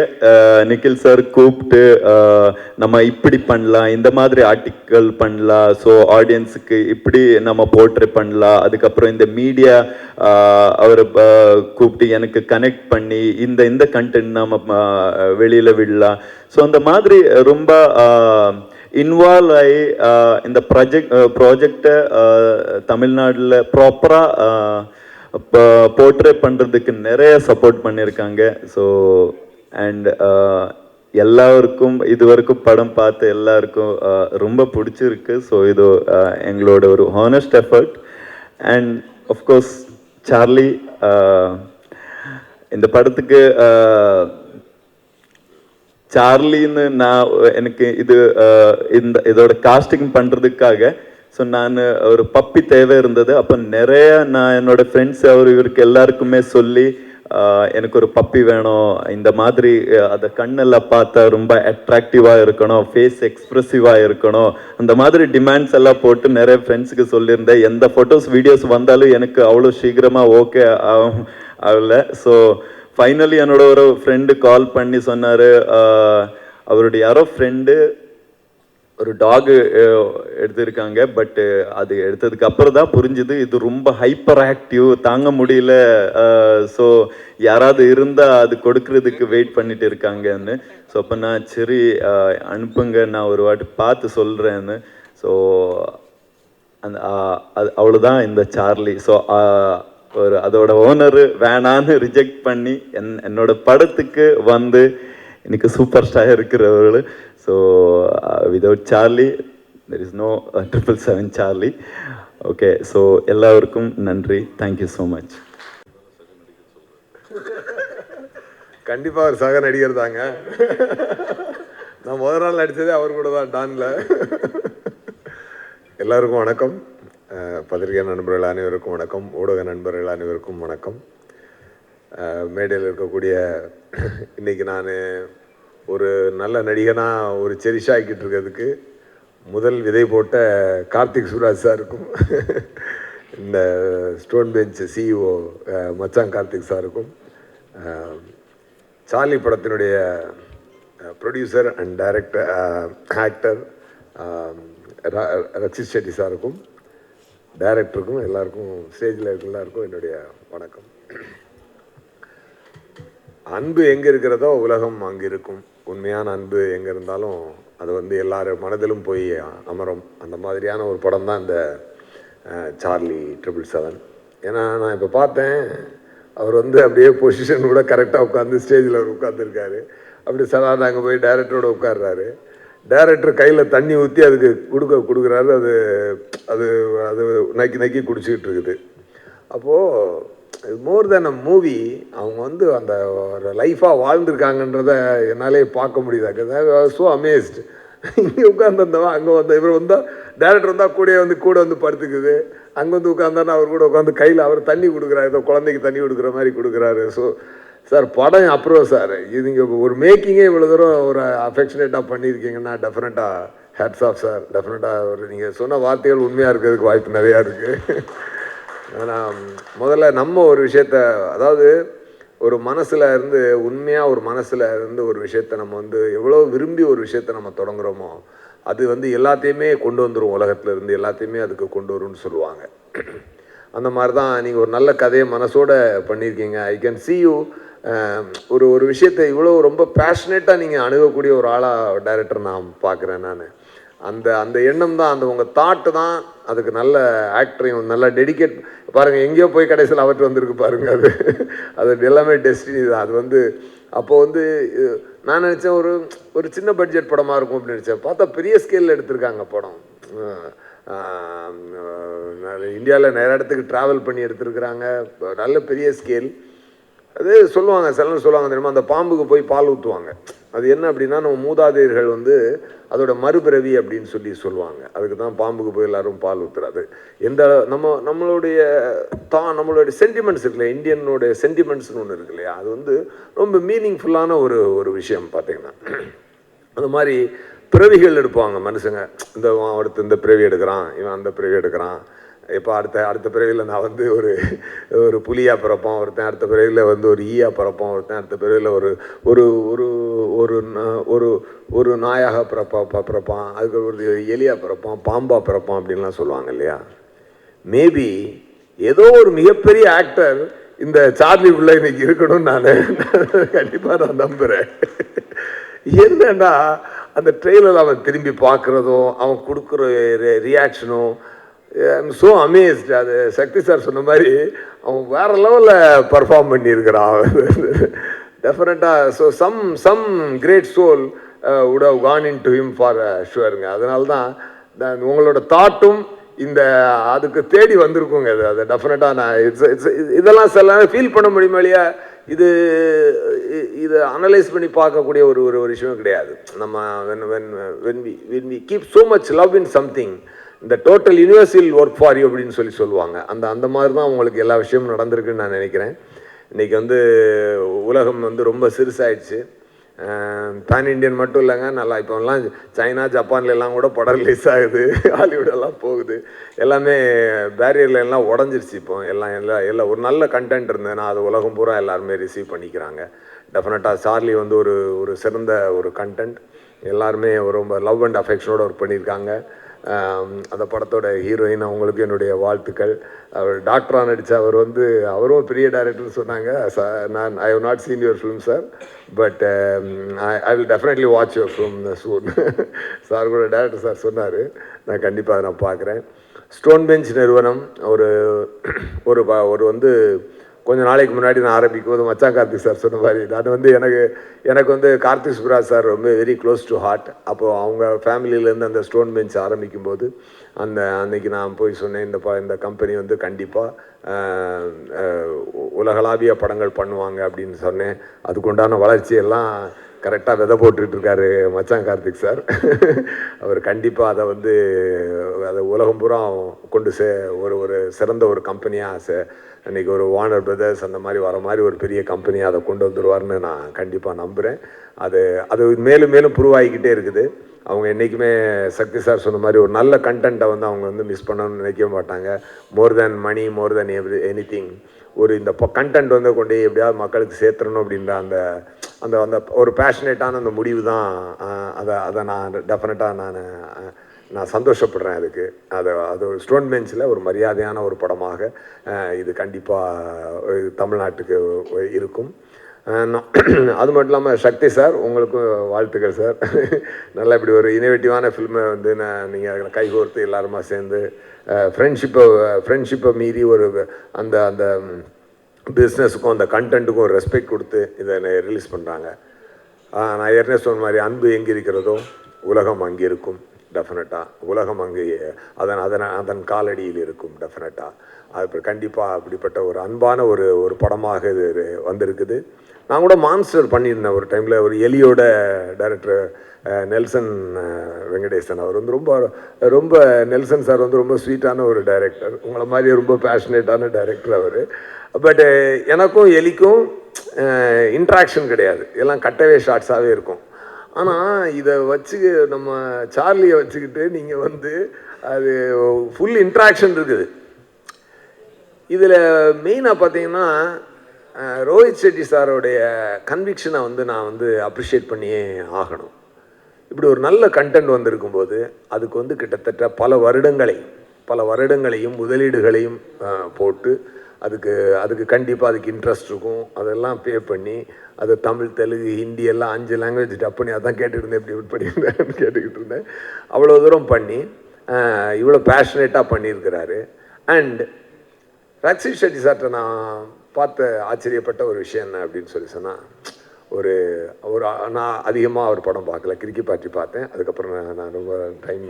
S5: நிக்கில் சார் கூப்பிட்டு நம்ம இப்படி பண்ணலாம், இந்த மாதிரி ஆர்டிக்கல் பண்ணலாம், ஸோ ஆடியன்ஸுக்கு இப்படி நம்ம போர்ட்ரே பண்ணலாம், அதுக்கப்புறம் இந்த மீடியா அவரை கூப்பிட்டு எனக்கு கனெக்ட் பண்ணி இந்த கண்டென்ட் நம்ம வெளியில் விடலாம். ஸோ அந்த மாதிரி ரொம்ப இன்வால்வ் ஆகி இந்த ப்ராஜெக்டை தமிழ்நாட்டில் ப்ராப்பராக போர்ட்ரே பண்ணுறதுக்கு நிறைய சப்போர்ட் பண்ணியிருக்காங்க. ஸோ அண்ட் எல்லாருக்கும் இதுவரைக்கும் படம் பார்த்து எல்லாருக்கும் ரொம்ப பிடிச்சிருக்கு. ஸோ இது எங்களோட ஒரு honest effort. And of course Charlie இந்த படத்துக்கு சார்லின்னு நான் எனக்கு இதோட காஸ்டிங் பண்ணுறதுக்காக ஸோ நான் ஒரு பப்பி தேவை இருந்தது. அப்போ நிறைய நான் என்னோட ஃப்ரெண்ட்ஸ் இவருக்கு எல்லாருக்குமே சொல்லி எனக்கு ஒரு பப்பி வேணும், இந்த மாதிரி அதை கண்ணெல்லாம் பார்த்தா ரொம்ப அட்ராக்டிவாக இருக்கணும், ஃபேஸ் எக்ஸ்ப்ரெசிவாக இருக்கணும், அந்த மாதிரி டிமாண்ட்ஸ் எல்லாம் போட்டு நிறைய ஃப்ரெண்ட்ஸுக்கு சொல்லியிருந்தேன். எந்த ஃபோட்டோஸ் வீடியோஸ் வந்தாலும் எனக்கு அவ்வளோ சீக்கிரமாக ஓகே ஆகல. ஸோ ஃபைனலி என்னோட ஒரு ஃப்ரெண்டு கால் பண்ணி சொன்னார், அவருடைய யாரோ ஃப்ரெண்டு ஒரு டாகு எடுத்திருக்காங்க. பட்டு அது எடுத்ததுக்கு அப்புறம் தான் புரிஞ்சுது இது ரொம்ப ஹைப்பர் ஆக்டிவ், தாங்க முடியல. ஸோ யாராவது இருந்தால் அது கொடுக்கறதுக்கு வெயிட் பண்ணிட்டு இருக்காங்கன்னு. ஸோ அப்போ நான் சரி அனுப்புங்க, நான் ஒரு வாட்டி பார்த்து சொல்கிறேன்னு. ஸோ அந்த அது அவ்வளோதான் இந்த சார்லி. ஸோ அதோட ஓனரு வேணான்னு ரிஜெக்ட் பண்ணி என்னோட படத்துக்கு வந்து இன்னைக்கு சூப்பர் ஸ்டார் இருக்கிறவர்கள். So without Charlie there is no 777 Charlie. Okay, so எல்லாருக்கும் நன்றி. Thank you so much.
S6: கண்டிப்பாக ஒரு சக நடிகர் தாங்க. நான் முதல் நாள் நடித்ததே அவர் கூட தான், டானில். எல்லாருக்கும் வணக்கம். பத்திரிகை நண்பர்கள் அனைவருக்கும் வணக்கம். ஊடக நண்பர்கள் அனைவருக்கும் வணக்கம். மேடையில் இருக்கக்கூடிய இன்றைக்கி நான் ஒரு நல்ல நடிகனாக ஒரு செரிஷ் ஆக்கிட்டு இருக்கிறதுக்கு முதல் விதை போட்ட கார்த்திக் சுப்ராஜ் சாருக்கும் இந்த ஸ்டோன் பெஞ்ச் சிஇஓ மச்சான் கார்த்திக் சாருக்கும் சார்லி படத்தினுடைய producer and director actor Rakshit Shetty சாருக்கும் டைரக்டருக்கும் எல்லாருக்கும் ஸ்டேஜில் இருக்க எல்லாருக்கும் என்னுடைய வணக்கம். அன்பு எங்கே இருக்கிறதோ உலகம் அங்கே இருக்கும். உண்மையான அன்பு எங்கே இருந்தாலும் அது வந்து எல்லாரும் மனதிலும் போய் அமரும். அந்த மாதிரியான ஒரு படம் தான் இந்த சார்லி 777. ஏன்னா நான் இப்போ பார்த்தேன், அவர் வந்து அப்படியே பொசிஷன் கூட கரெக்டாக உட்காந்து ஸ்டேஜில் அவர் உட்காந்துருக்காரு. அப்படி சார் அங்கே போய் டைரக்டரோடு உட்கார்றாரு. டைரக்டர் கையில் தண்ணி ஊற்றி அதுக்கு கொடுக்குறாரு. அது அது அது நக்கி நக்கி குடிச்சிக்கிட்டு இருக்குது. அப்போது மோர் தென் அ மூவி, அவங்க வந்து அந்த ஒரு லைஃபாக வாழ்ந்துருக்காங்கன்றத என்னாலே பார்க்க முடியுது. So amazed. இங்கே உட்காந்துருந்தவன் அங்கே இவர் வந்தால் டேரக்டர் வந்தால் கூட வந்து படுத்துக்குது. அங்கே வந்து உட்காந்தாருன்னா அவர் கூட உட்காந்து கையில் அவர் தண்ணி கொடுக்குறாரு, ஏதோ குழந்தைக்கு தண்ணி கொடுக்குற மாதிரி கொடுக்குறாரு. ஸோ சார் படம் அப்ரூவ் சார். இது நீங்கள் ஒரு மேக்கிங்கே இவ்வளோ தூரம் ஒரு அஃபெக்ஷனேட்டாக பண்ணியிருக்கீங்கன்னா டெஃபினட்டாக ஹேட்ஸ் ஆஃப் சார். டெஃபினட்டாக ஒரு நீங்கள் சொன்ன வார்த்தைகள் உண்மையாக இருக்கிறதுக்கு வாய்ப்பு நிறையா இருக்குது. ஆனால் முதல்ல நம்ம ஒரு விஷயத்த, அதாவது ஒரு மனசில் இருந்து உண்மையாக ஒரு மனசில் இருந்து ஒரு விஷயத்தை நம்ம வந்து எவ்வளோ விரும்பி ஒரு விஷயத்தை நம்ம தொடங்குகிறோமோ அது வந்து எல்லாத்தையுமே கொண்டு வந்துடும். உலகத்தில் இருந்து எல்லாத்தையுமே அதுக்கு கொண்டு வரும்னு சொல்லுவாங்க. அந்த மாதிரி தான் நீங்கள் ஒரு நல்ல கதையை மனசோட பண்ணியிருக்கீங்க. ஐ கேன் see you ஒரு விஷயத்தை இவ்வளோ ரொம்ப பேஷனேட்டாக நீங்கள் அணுகக்கூடிய ஒரு ஆளாக டைரக்டர் நான் பார்க்குறேன். நான் அந்த எண்ணம் தான், அந்த உங்கள் தாட்டு தான் அதுக்கு நல்ல ஆக்டரையும் நல்லா டெடிகேட். பாருங்கள், எங்கேயோ போய் கடைசியில் அவர்கிட்ட வந்திருக்கு பாருங்கள். அது எல்லாமே டெஸ்டினி தான். அது வந்து அப்போது வந்து நான் நினச்சேன் ஒரு சின்ன பட்ஜெட் படமாக இருக்கும் அப்படின்னு நினச்சேன். பார்த்தா பெரிய ஸ்கேலில் எடுத்திருக்காங்க படம். இந்தியாவில் நிறைய இடத்துக்கு ட்ராவல் பண்ணி எடுத்துருக்குறாங்க. நல்ல பெரிய ஸ்கேல். அது சொல்லுவாங்க, சிலர் சொல்லுவாங்க தெரியுமா, அந்த பாம்புக்கு போய் பால் ஊற்றுவாங்க. அது என்ன அப்படின்னா, நம்ம மூதாதையர்கள் வந்து அதோட மறுபிறவி அப்படின்னு சொல்லுவாங்க. அதுக்கு தான் பாம்புக்கு போய் எல்லாரும் பால் ஊற்றுறாது. எந்த நம்மளுடைய சென்டிமெண்ட்ஸ் இருக்குல்ல, இந்தியனோட சென்டிமெண்ட்ஸ்னு ஒன்று இருக்கு இல்லையா, அது வந்து ரொம்ப மீனிங்ஃபுல்லான ஒரு விஷயம் பார்த்தீங்கன்னா. அந்த மாதிரி பிறவிகள் எடுப்பாங்க மனுஷங்க. அடுத்து இந்த பிறவி எடுக்கிறான், இவன் அந்த பிறவி எடுக்கிறான். இப்போ அடுத்த பிறவியில் நான் வந்து ஒரு புலியாக பிறப்பான், ஒருத்தன் அடுத்த பிறவியில் வந்து ஒரு ஈயாக பிறப்பான், ஒருத்தன் அடுத்த பிறவியில் ஒரு ஒரு ஒரு ஒரு நாயாக பிறப்பான், அதுக்கு ஒரு எலியாக பிறப்பான், பாம்பாக பிறப்பான் அப்படின்லாம் சொல்லுவாங்க இல்லையா. மேபி ஏதோ ஒரு மிகப்பெரிய ஆக்டர் இந்த சார்லி உள்ள இன்னைக்கு இருக்கணும்னு நான் கண்டிப்பாக நான் நம்புகிறேன். என்னன்னா அந்த ட்ரெயிலர் அவன் திரும்பி பார்க்குறதும் அவன் கொடுக்குற ரியாக்ஷனும் ஐம் ஸோ அமேஸ்ட். அது சக்தி சார் சொன்ன மாதிரி அவன் வேறு லெவலில் பர்ஃபார்ம் பண்ணியிருக்கிறான் டெஃபினட்டாக. So some great soul would have gone into him for sure. அதனால தான் உங்களோட தாட்டும் இந்த அதுக்கு தேடி வந்திருக்குங்க. அது டெஃபினட்டாக நான் இதெல்லாம் சில ஃபீல் பண்ண முடியுமா இல்லையா. இது அனலைஸ் பண்ணி பார்க்கக்கூடிய ஒரு விஷயம் கிடையாது. நம்ம when we keep so much love in something, இந்த total universe will work for you அப்படின்னு சொல்லுவாங்க. அந்த மாதிரி தான் உங்களுக்கு எல்லா விஷயமும் நடந்திருக்குன்னு நான் நினைக்கிறேன். இன்றைக்கி வந்து உலகம் வந்து ரொம்ப சிறுசாயிடுச்சு. பேன் இண்டியன் மட்டும் இல்லைங்க, நல்லா இப்போலாம் சைனா ஜப்பான்லாம் கூட படம் ரிலீஸ் ஆகுது, ஹாலிவுட்டெல்லாம் போகுது. எல்லாமே பேரியர்ல எல்லாம் உடஞ்சிருச்சு. இப்போ எல்லாம் ஒரு நல்ல கண்டென்ட் இருந்ததுன்னா அது உலகம் பூரா எல்லாருமே ரிசீவ் பண்ணிக்கிறாங்க. டெஃபினட்டாக சார்லி வந்து ஒரு சிறந்த ஒரு கண்டென்ட். எல்லாருமே ரொம்ப லவ் அண்ட் அஃபெக்ஷனோட ஒர்க் பண்ணியிருக்காங்க. அந்த படத்தோட ஹீரோயின் அவங்களுக்கு என்னுடைய வாழ்த்துக்கள். அவர் டாக்டராக நடித்த அவரும் பெரிய டைரக்டர்னு சொன்னாங்க. I have not seen your film sir, but I will definitely watch your film soon. Sir கூட டைரக்டர் சார் சொன்னார், நான் கண்டிப்பாக நான் பார்க்குறேன். ஸ்டோன் பெஞ்ச் நிறுவனம் ஒரு வந்து கொஞ்சம் நாளைக்கு முன்னாடி நான் ஆரம்பிக்கும் போது மச்சான் கார்த்திக் சார் சொன்ன மாதிரி நான் எனக்கு வந்து கார்த்திக் சுப்ராஜ் சார் ரொம்ப வெரி க்ளோஸ் டு ஹார்ட். அப்போது அவங்க ஃபேமிலியிலேருந்து அந்த ஸ்டோன் பெஞ்ச் ஆரம்பிக்கும் போது அன்னைக்கு நான் போய் சொன்னேன், இந்த கம்பெனி வந்து கண்டிப்பாக உலகளாவிய படங்கள் பண்ணுவாங்க அப்படின்னு சொன்னேன். அதுக்குண்டான வளர்ச்சியெல்லாம் கரெக்டாக விதை போட்டுட்டு இருக்காரு மச்சான் கார்த்திக் சார். அவர் கண்டிப்பாக அதை வந்து அதை உலகம் பூரா கொண்டு ஒரு சிறந்த ஒரு கம்பெனியாக அன்றைக்கி ஒரு வார்னர் பிரதர்ஸ் அந்த மாதிரி வர மாதிரி ஒரு பெரிய கம்பெனியாக அதை கொண்டு வந்துடுவார்னு நான் கண்டிப்பாக நம்புகிறேன். அது மேலும் மேலும் ப்ரூவ் ஆகிக்கிட்டே இருக்குது. அவங்க என்றைக்குமே சக்தி சார் சொன்ன மாதிரி ஒரு நல்ல கண்டென்ட்டை வந்து அவங்க வந்து மிஸ் பண்ணணும்னு நினைக்கவே மாட்டாங்க. மோர் தேன் மணி, மோர் தேன் எனிதிங், ஒரு இந்த கண்டென்ட் வந்து கொண்டு எப்படியாவது மக்களுக்கு சேர்த்துடணும் அப்படின்ற அந்த அந்த அந்த ஒரு பேஷனேட்டான அந்த முடிவு தான். அதை நான் டெஃபினட்டாக நான் சந்தோஷப்படுறேன் அதுக்கு. அது ஒரு ஸ்டோன் பெஞ்சில் ஒரு மரியாதையான ஒரு படமாக இது கண்டிப்பாக தமிழ்நாட்டுக்கு இருக்கும். அது மட்டும் இல்லாமல் சக்தி சார், உங்களுக்கும் வாழ்த்துக்கள் சார். நல்லா இப்படி ஒரு இனோவேட்டிவான ஃபில்மை வந்து நீங்கள் கைகோர்த்து எல்லாருமா சேர்ந்து ஃப்ரெண்ட்ஷிப்பை மீறி ஒரு அந்த அந்த பிஸ்னஸுக்கும் அந்த கண்டென்ட்டுக்கும் ஒரு ரெஸ்பெக்ட் கொடுத்து இதை ரிலீஸ் பண்ணுறாங்க. நான் ஏற்கனவே சொன்ன மாதிரி அன்பு எங்கே இருக்கிறதோ உலகம் அங்கே இருக்கும். டெஃபினட்டாக உலகம் அங்கே அதன் காலடியில் இருக்கும். டெஃபினட்டாக அது கண்டிப்பாக அப்படிப்பட்ட ஒரு அன்பான ஒரு படமாக இது வந்திருக்குது. நான் கூட மான்ஸ்டர் பண்ணியிருந்தேன் ஒரு டைமில். ஒரு எலியோட டைரக்டர் நெல்சன் வெங்கடேசன், அவர் வந்து ரொம்ப நெல்சன் சார் வந்து ரொம்ப ஸ்வீட்டான ஒரு டைரக்டர், உங்களை மாதிரி ரொம்ப பேஷனேட்டான டைரக்டர் அவர். பட்டு எனக்கும் எலிக்கும் இன்ட்ராக்ஷன் கிடையாது, எல்லாம் கட்டவே ஷார்ட்ஸாகவே இருக்கும். ஆனால் இதை வச்சு நம்ம சார்லியை வச்சுக்கிட்டு நீங்கள் வந்து அது ஃபுல் இன்ட்ராக்ஷன் இருக்குது. இதில் மெயினாக பார்த்தீங்கன்னா ரோஹித் செட்டி சாரோடைய கன்விக்ஷனை வந்து நான் வந்து அப்ரிஷியேட் பண்ணியே ஆகணும். இப்படி ஒரு நல்ல கண்டென்ட் வந்திருக்கும்போது அதுக்கு வந்து கிட்டத்தட்ட பல வருடங்களையும் முதலீடுகளையும் போட்டு அதுக்கு கண்டிப்பாக அதுக்கு இன்ட்ரெஸ்ட் இருக்கும். அதெல்லாம் பே பண்ணி அது தமிழ், தெலுங்கு, ஹிந்தி எல்லாம் 5 லாங்குவேஜ் டப் பண்ணி அதான் கேட்டுக்கிட்டு இருந்தேன், எப்படி பண்ணியிருந்தேன்னு கேட்டுக்கிட்டு இருந்தேன். அவ்வளோ தூரம் பண்ணி இவ்வளோ பேஷனேட்டாக பண்ணியிருக்கிறாரு. அண்ட் ரக்ஷித் ஷெட்டி சார்கிட்ட நான் பார்த்து ஆச்சரியப்பட்ட ஒரு விஷயம் என்ன அப்படின்னு சொன்னால், நான் அதிகமாக அவர் படம் பார்க்கல, கிறுக்கி பார்ட்டி பார்த்தேன். அதுக்கப்புறம் நான் ரொம்ப டைம்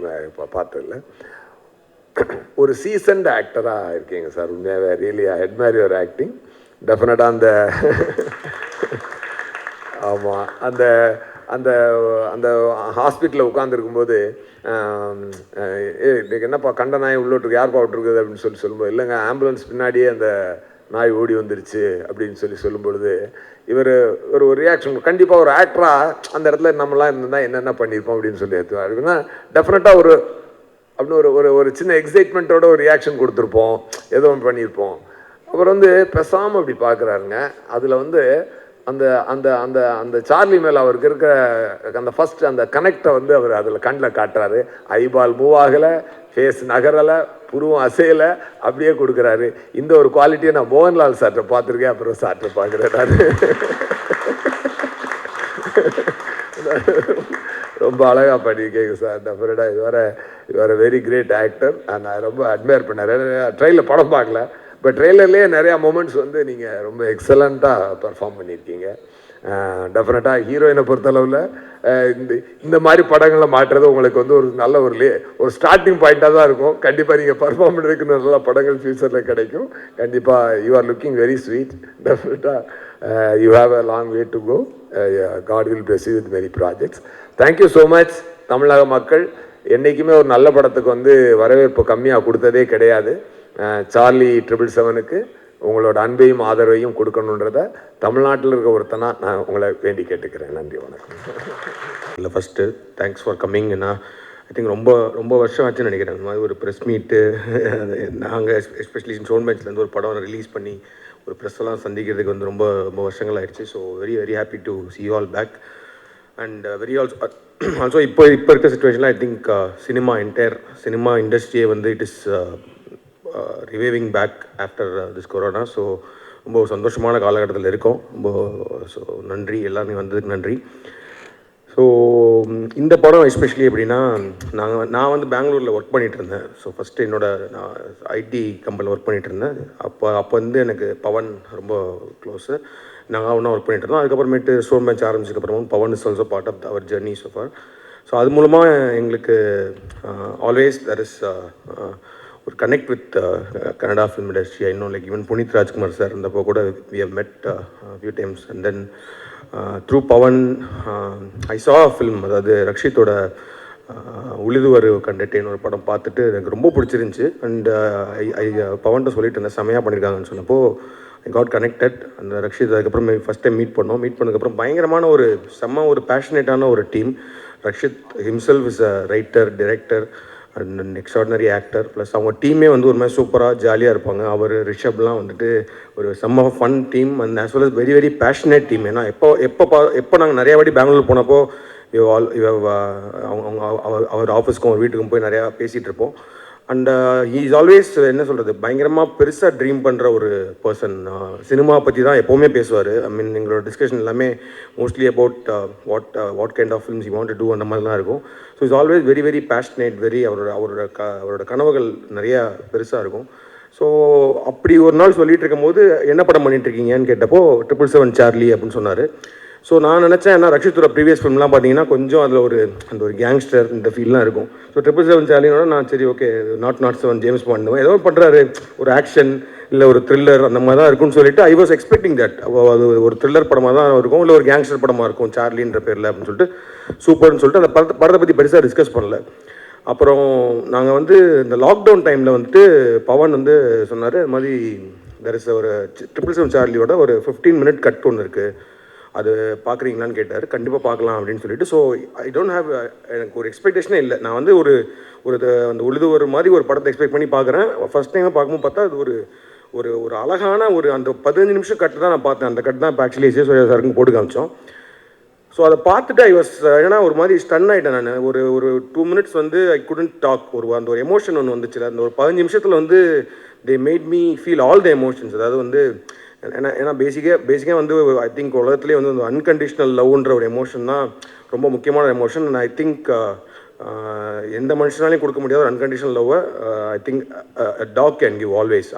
S6: பார்த்ததில்லை. ஒரு சீசன்டு ஆக்டராக இருக்கீங்க சார், உண்மையாகவே really I admire your acting. டெஃபினட்டாக ஆமாம், அந்த அந்த ஹாஸ்பிட்டலில் உட்காந்துருக்கும்போது என்னப்பா கண்ட நாய் உள்ளோட்டுருக்கு, யார்ப்பா விட்டுருக்குது அப்படின்னு சொல்லும்போது, இல்லைங்க ஆம்புலன்ஸ் பின்னாடியே அந்த நாய் ஓடி வந்துருச்சு அப்படின்னு சொல்லும்பொழுது இவர் ஒரு ரியாக்ஷன் கண்டிப்பாக ஒரு ஆக்டராக அந்த இடத்துல நம்மளாம் இருந்தால் என்னென்ன பண்ணியிருப்போம் அப்படின்னு சொல்லி எடுத்துவார். அப்படின்னா டெஃபினட்டாக அப்படின்னு ஒரு சின்ன எக்ஸைட்மெண்ட்டோட ஒரு ரியாக்ஷன் கொடுத்துருப்போம், ஏதோ ஒன்று பண்ணியிருப்போம். அப்புறம் வந்து பெசாமல் அப்படி பார்க்குறாருங்க. அதில் வந்து அந்த அந்த அந்த அந்த சார்லி மேலே அவருக்கு இருக்கிற அந்த ஃபஸ்ட் அந்த கனெக்டை வந்து அவர் அதில் கண்ணில் காட்டுறாரு. ஐபால் மூவ் ஆகலை, ஃபேஸ் நகரலை, புருவம் அசையலை, அப்படியே கொடுக்குறாரு. இந்த ஒரு குவாலிட்டியை நான் மோகன்லால் சார்கிட்ட பார்த்துருக்கேன், அப்புறம் சார்கிட்ட பார்க்குறேன் நான். ரொம்ப அழகாக பண்ணியிருக்கேங்க சார். டெஃபினட்டாக இது வேறு வெரி கிரேட் ஆக்டர். நான் ரொம்ப அட்மையர் பண்ணேன். ட்ரெயிலில் படம் பார்க்கல, பட் ட்ரெய்லர்லேயே நிறையா மூமெண்ட்ஸ் வந்து நீங்கள் ரொம்ப எக்ஸலண்ட்டாக பர்ஃபார்ம் பண்ணியிருக்கீங்க. டெஃபினட்டாக ஹீரோயினை பொறுத்தளவில் இந்த மாதிரி படங்களில் மாட்டுறது உங்களுக்கு வந்து ஒரு நல்ல ஒரு ஸ்டார்டிங் பாயிண்ட்டாக தான் இருக்கும். கண்டிப்பாக நீங்கள் பர்ஃபார்ம் பண்ணுறதுக்கு நல்ல படங்கள் ஃபியூச்சரில் கிடைக்கும். கண்டிப்பாக you are looking very sweet. டெஃபினட்டாக you have a long way to go. God will bless you with many projects. Thank you so much. தமிழக மக்கள் என்றைக்குமே ஒரு நல்ல படத்துக்கு வந்து வரவேற்பு கம்மியாக கொடுத்ததே கிடையாது. சார்லி 777க்கு உங்களோட அன்பையும் ஆதரவையும் கொடுக்கணுன்றத தமிழ்நாட்டில் இருக்க ஒருத்தனா நான் உங்களை வேண்டி கேட்டுக்கிறேன். நன்றி, வணக்கம்.
S7: இல்லை, ஃபஸ்ட்டு தேங்க்ஸ் ஃபார் கம்மிங். நான் ஐ திங்க் ரொம்ப வருஷம் ஆச்சுன்னு நினைக்கிறேன் இந்த மாதிரி ஒரு ப்ரெஸ் மீட்டு. நாங்கள் எஸ்பெஷலி ஸ்டோன் பெஞ்ச்லேருந்து ஒரு படம் ரிலீஸ் பண்ணி ஒரு ப்ரெஸ்ஸெல்லாம் சந்திக்கிறதுக்கு வந்து ரொம்ப ரொம்ப ஆயிடுச்சு. So very happy to see you all back. And also இப்போ இருக்க சுச்சுவேஷனில் ஐ திங்க் சினிமா இண்டஸ்ட்ரியே வந்து it is reviving back after this corona. So ரொம்ப சந்தோஷமான காலகட்டத்தில் இருக்கோம். ஸோ நன்றி, எல்லாருமே வந்ததுக்கு நன்றி. ஸோ இந்த படம் எஸ்பெஷலி எப்படின்னா, நான் வந்து பெங்களூரில் ஒர்க் பண்ணிகிட்டு இருந்தேன். ஸோ ஃபஸ்ட்டு நான் ஐடி கம்பெனியில் ஒர்க் பண்ணிகிட்டு இருந்தேன். அப்போ வந்து எனக்கு பவன் ரொம்ப க்ளோஸு. நாங்கள் ஒன்றா ஒர்க் பண்ணிகிட்டு இருந்தோம். அதுக்கப்புறமேட்டு ஸ்டோன் பெஞ்ச் ஆரம்பிச்சதுக்கப்புறமும் Pavan is also part of our journey so far. So அது மூலமாக எங்களுக்கு ஆல்வேஸ் தர் இஸ் ஒரு connect with Kannada film industry. இன்னும் like even Puneeth Rajkumar sir இருந்தப்போ கூட we have met few times. And then through Pavan I saw film, அதாவது ரக்ஷித்தோட உழுதுவர் கண்டட்டேன்னு ஒரு படம் பார்த்துட்டு எனக்கு ரொம்ப பிடிச்சிருந்துச்சி. அண்ட் பவன்கிட்ட சொல்லிட்டு இருந்தேன் செமையாக பண்ணியிருக்காங்கன்னு சொன்னப்போ ஐ காட் கனெக்டட். அந்த ரக்ஷித் அதுக்கப்புறம் ஃபஸ்ட் டைம் மீட் பண்ணதுக்கப்புறம் பயங்கரமான ஒரு ஒரு பேஷனேட்டான ஒரு team. Rakshit himself is a writer, director and extraordinary actor. Plus அவங்க டீமே வந்து ஒரு மாதிரி சூப்பராக ஜாலியாக இருப்பாங்க. அவர் ரிஷப்லாம் வந்துட்டு ஒரு fun team and as well as very very passionate team. ஏன்னா எப்போ நாங்கள் நிறையா வாட்டி பெங்களூர் போனப்போ அவர் ஆஃபீஸ்க்கும் அவர் வீட்டுக்கும் போய் நிறையா பேசிகிட்டு இருப்போம். அண்ட் ஹீ இஸ் ஆல்வேஸ் என்ன சொல்கிறது, பயங்கரமாக பெருசாக ட்ரீம் பண்ணுற ஒரு பர்சன். சினிமா பற்றி தான் எப்போவுமே பேசுவார். ஐ மீன் எங்களோட டிஸ்கஷன் எல்லாமே mostly about what kind of films you want to do அந்த மாதிரிலாம் இருக்கும். So is always very very passionate, very அவரோட கனவுகள் நிறையா பெருசாக இருக்கும். ஸோ அப்படி ஒரு நாள் சொல்லிட்டு இருக்கும்போது என்ன படம் பண்ணிட்டு இருக்கீங்கன்னு கேட்டப்போ 777 சார்லி அப்படின்னு சொன்னார். ஸோ நான் நினச்சேன், ஏன்னா ரக்ஷித்தோட ப்ரீவியஸ் ஃபிலிம்லாம் பார்த்தீங்கன்னா கொஞ்சம் அதில் அந்த ஒரு கேங்ஸ்டர் இந்த ஃபீல்லாம் இருக்கும். ஸோ 777 சார்லினோட நான் சரி ஓகே நாட் 7 ஜேம்ஸ் பாண்ட் ஏதோ பண்ணுறாரு, ஒரு ஆக்ஷன் இல்லை ஒரு த்ரில்லர் அந்த மாதிரி தான் இருக்கும்னு சொல்லிட்டு ஐ வாஸ் எக்ஸ்பெக்டிங் தட். அது ஒரு த்ரில்லர் படமாக தான் இருக்கும், இல்லை ஒரு கேங்ஸ்டர் படமாக இருக்கும் சார்லின்ற பேரில் அப்படின்னு சொல்லிட்டு சூப்பர்னு சொல்லிட்டு அந்த படத்தை பற்றி பெருசாக டிஸ்கஸ் பண்ணல. அப்புறம் நாங்கள் வந்து இந்த லாக்டவுன் டைமில் வந்துட்டு பவன் வந்து சொன்னார், இது மாதிரி தெர் இஸ் ஒரு 777 சார்லியோட ஒரு 15 மினிட் கட் ஒன்று இருக்குது, அது பார்க்குறீங்களான்னு கேட்டார். கண்டிப்பாக பார்க்கலாம் அப்படின்னு சொல்லிட்டு. ஸோ ஐ டோன்ட் ஹேவ், எனக்கு ஒரு எக்ஸ்பெக்டேஷனே இல்லை. நான் வந்து அந்த உழுது மாதிரி ஒரு படத்தை எக்ஸ்பெக்ட் பண்ணி பார்க்குறேன். ஃபஸ்ட் டைமாக பார்க்கும்போது பார்த்தா அது ஒரு அழகான அந்த 15 நிமிஷம் கட்டு தான் நான் பார்த்தேன். அந்த கட்டு தான் இப்போ ஆக்சுவலி எஸ்ஏ சாருக்கும் போட்டு காமிச்சோம். ஸோ அதை பார்த்துட்டு ஐ வாஸ், ஏன்னா ஒரு மாதிரி ஸ்டன் ஆகிட்டேன் நான். ஒரு 2 மினிட்ஸ் வந்து ஐ குடன்ட் டாக். அந்த ஒரு எமோஷன் ஒன்று வந்துச்சு. அந்த ஒரு 15 நிமிஷத்தில் வந்து they made me feel all the emotions. அதாவது வந்து ஏன்னா பேசிக்காக வந்து ஐ திங்க் உலகத்துலேயே வந்து அன்கண்டிஷனல் லவ்ன்ற ஒரு எமோஷன் தான் ரொம்ப முக்கியமான எமோஷன். அண்ட் ஐ திங்க் எந்த மனுஷனாலையும் கொடுக்க முடியாத ஒரு அன்கண்டிஷனல் லவ்வை I think dog can give always.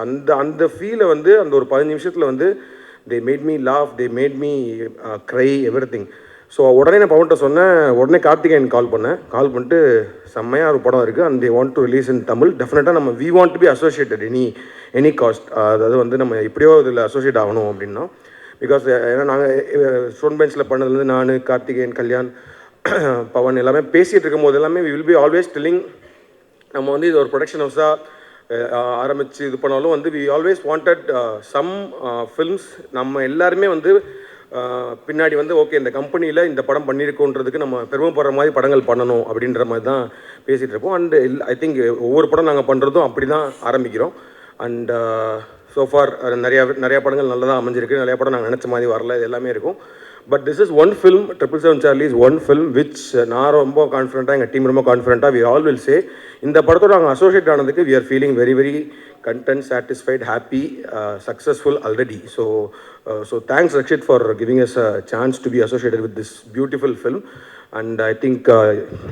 S7: அந்த ஃபீலை வந்து அந்த ஒரு 15 நிமிஷத்தில் வந்து they made me laugh, they made me cry, everything. So உடனே நான் பவன்கிட்ட சொன்னேன், உடனே கார்த்திகேயன் கால் பண்ணிட்டு செம்மையாக ஒரு படம் இருக்குது and they want to release in Tamil. டெஃபினட்டாக we want to be associated any cast. அதாவது வந்து நம்ம எப்படியோ இதில் அசோசியேட் ஆகணும் அப்படின்னா. பிகாஸ் ஏன்னா நாங்கள் ஸ்டோன் பெஞ்சில் பண்ணதுலேருந்து நான், கார்த்திகேயன், கல்யாண், பவன் எல்லாமே பேசிகிட்டு இருக்கும்போது எல்லாமே we will be always telling, நம்ம வந்து இது ஒரு ப்ரொடக்ஷன் ஹவுஸாக ஆரம்பித்து இது பண்ணாலும் வந்து we always wanted some films. நம்ம எல்லாருமே வந்து பின்னாடி வந்து ஓகே இந்த கம்பெனியில் இந்த படம் பண்ணியிருக்கோன்றதுக்கு நம்ம பெருமைப்படுற மாதிரி படங்கள் பண்ணணும் அப்படின்ற மாதிரி தான் பேசிகிட்டு இருப்போம். அண்ட் ஐ திங்க் ஒவ்வொரு படம் நாங்கள் பண்ணுறதும் அப்படி தான் ஆரம்பிக்கிறோம். அண்ட் சோஃபார் நிறையா படங்கள் நல்லதாக அமைஞ்சிருக்கு, நிறையா படம் நாங்கள் நினச்ச மாதிரி வரல, இது எல்லாமே இருக்கும். But this is one film, 777 Charlie is one film which நான் ரொம்ப கான்ஃபிடென்ட்டாக, எங்கள் டீம் ரொம்ப கான்ஃபிடென்ட்டாக வி ஆல் வில் சே இந்த படத்தோடு நாங்கள் அசோசியேட் ஆனதுக்கு we are feeling very very content, satisfied, happy, successful already. So thanks Rakshit for giving us a chance to be associated with this beautiful film. And I think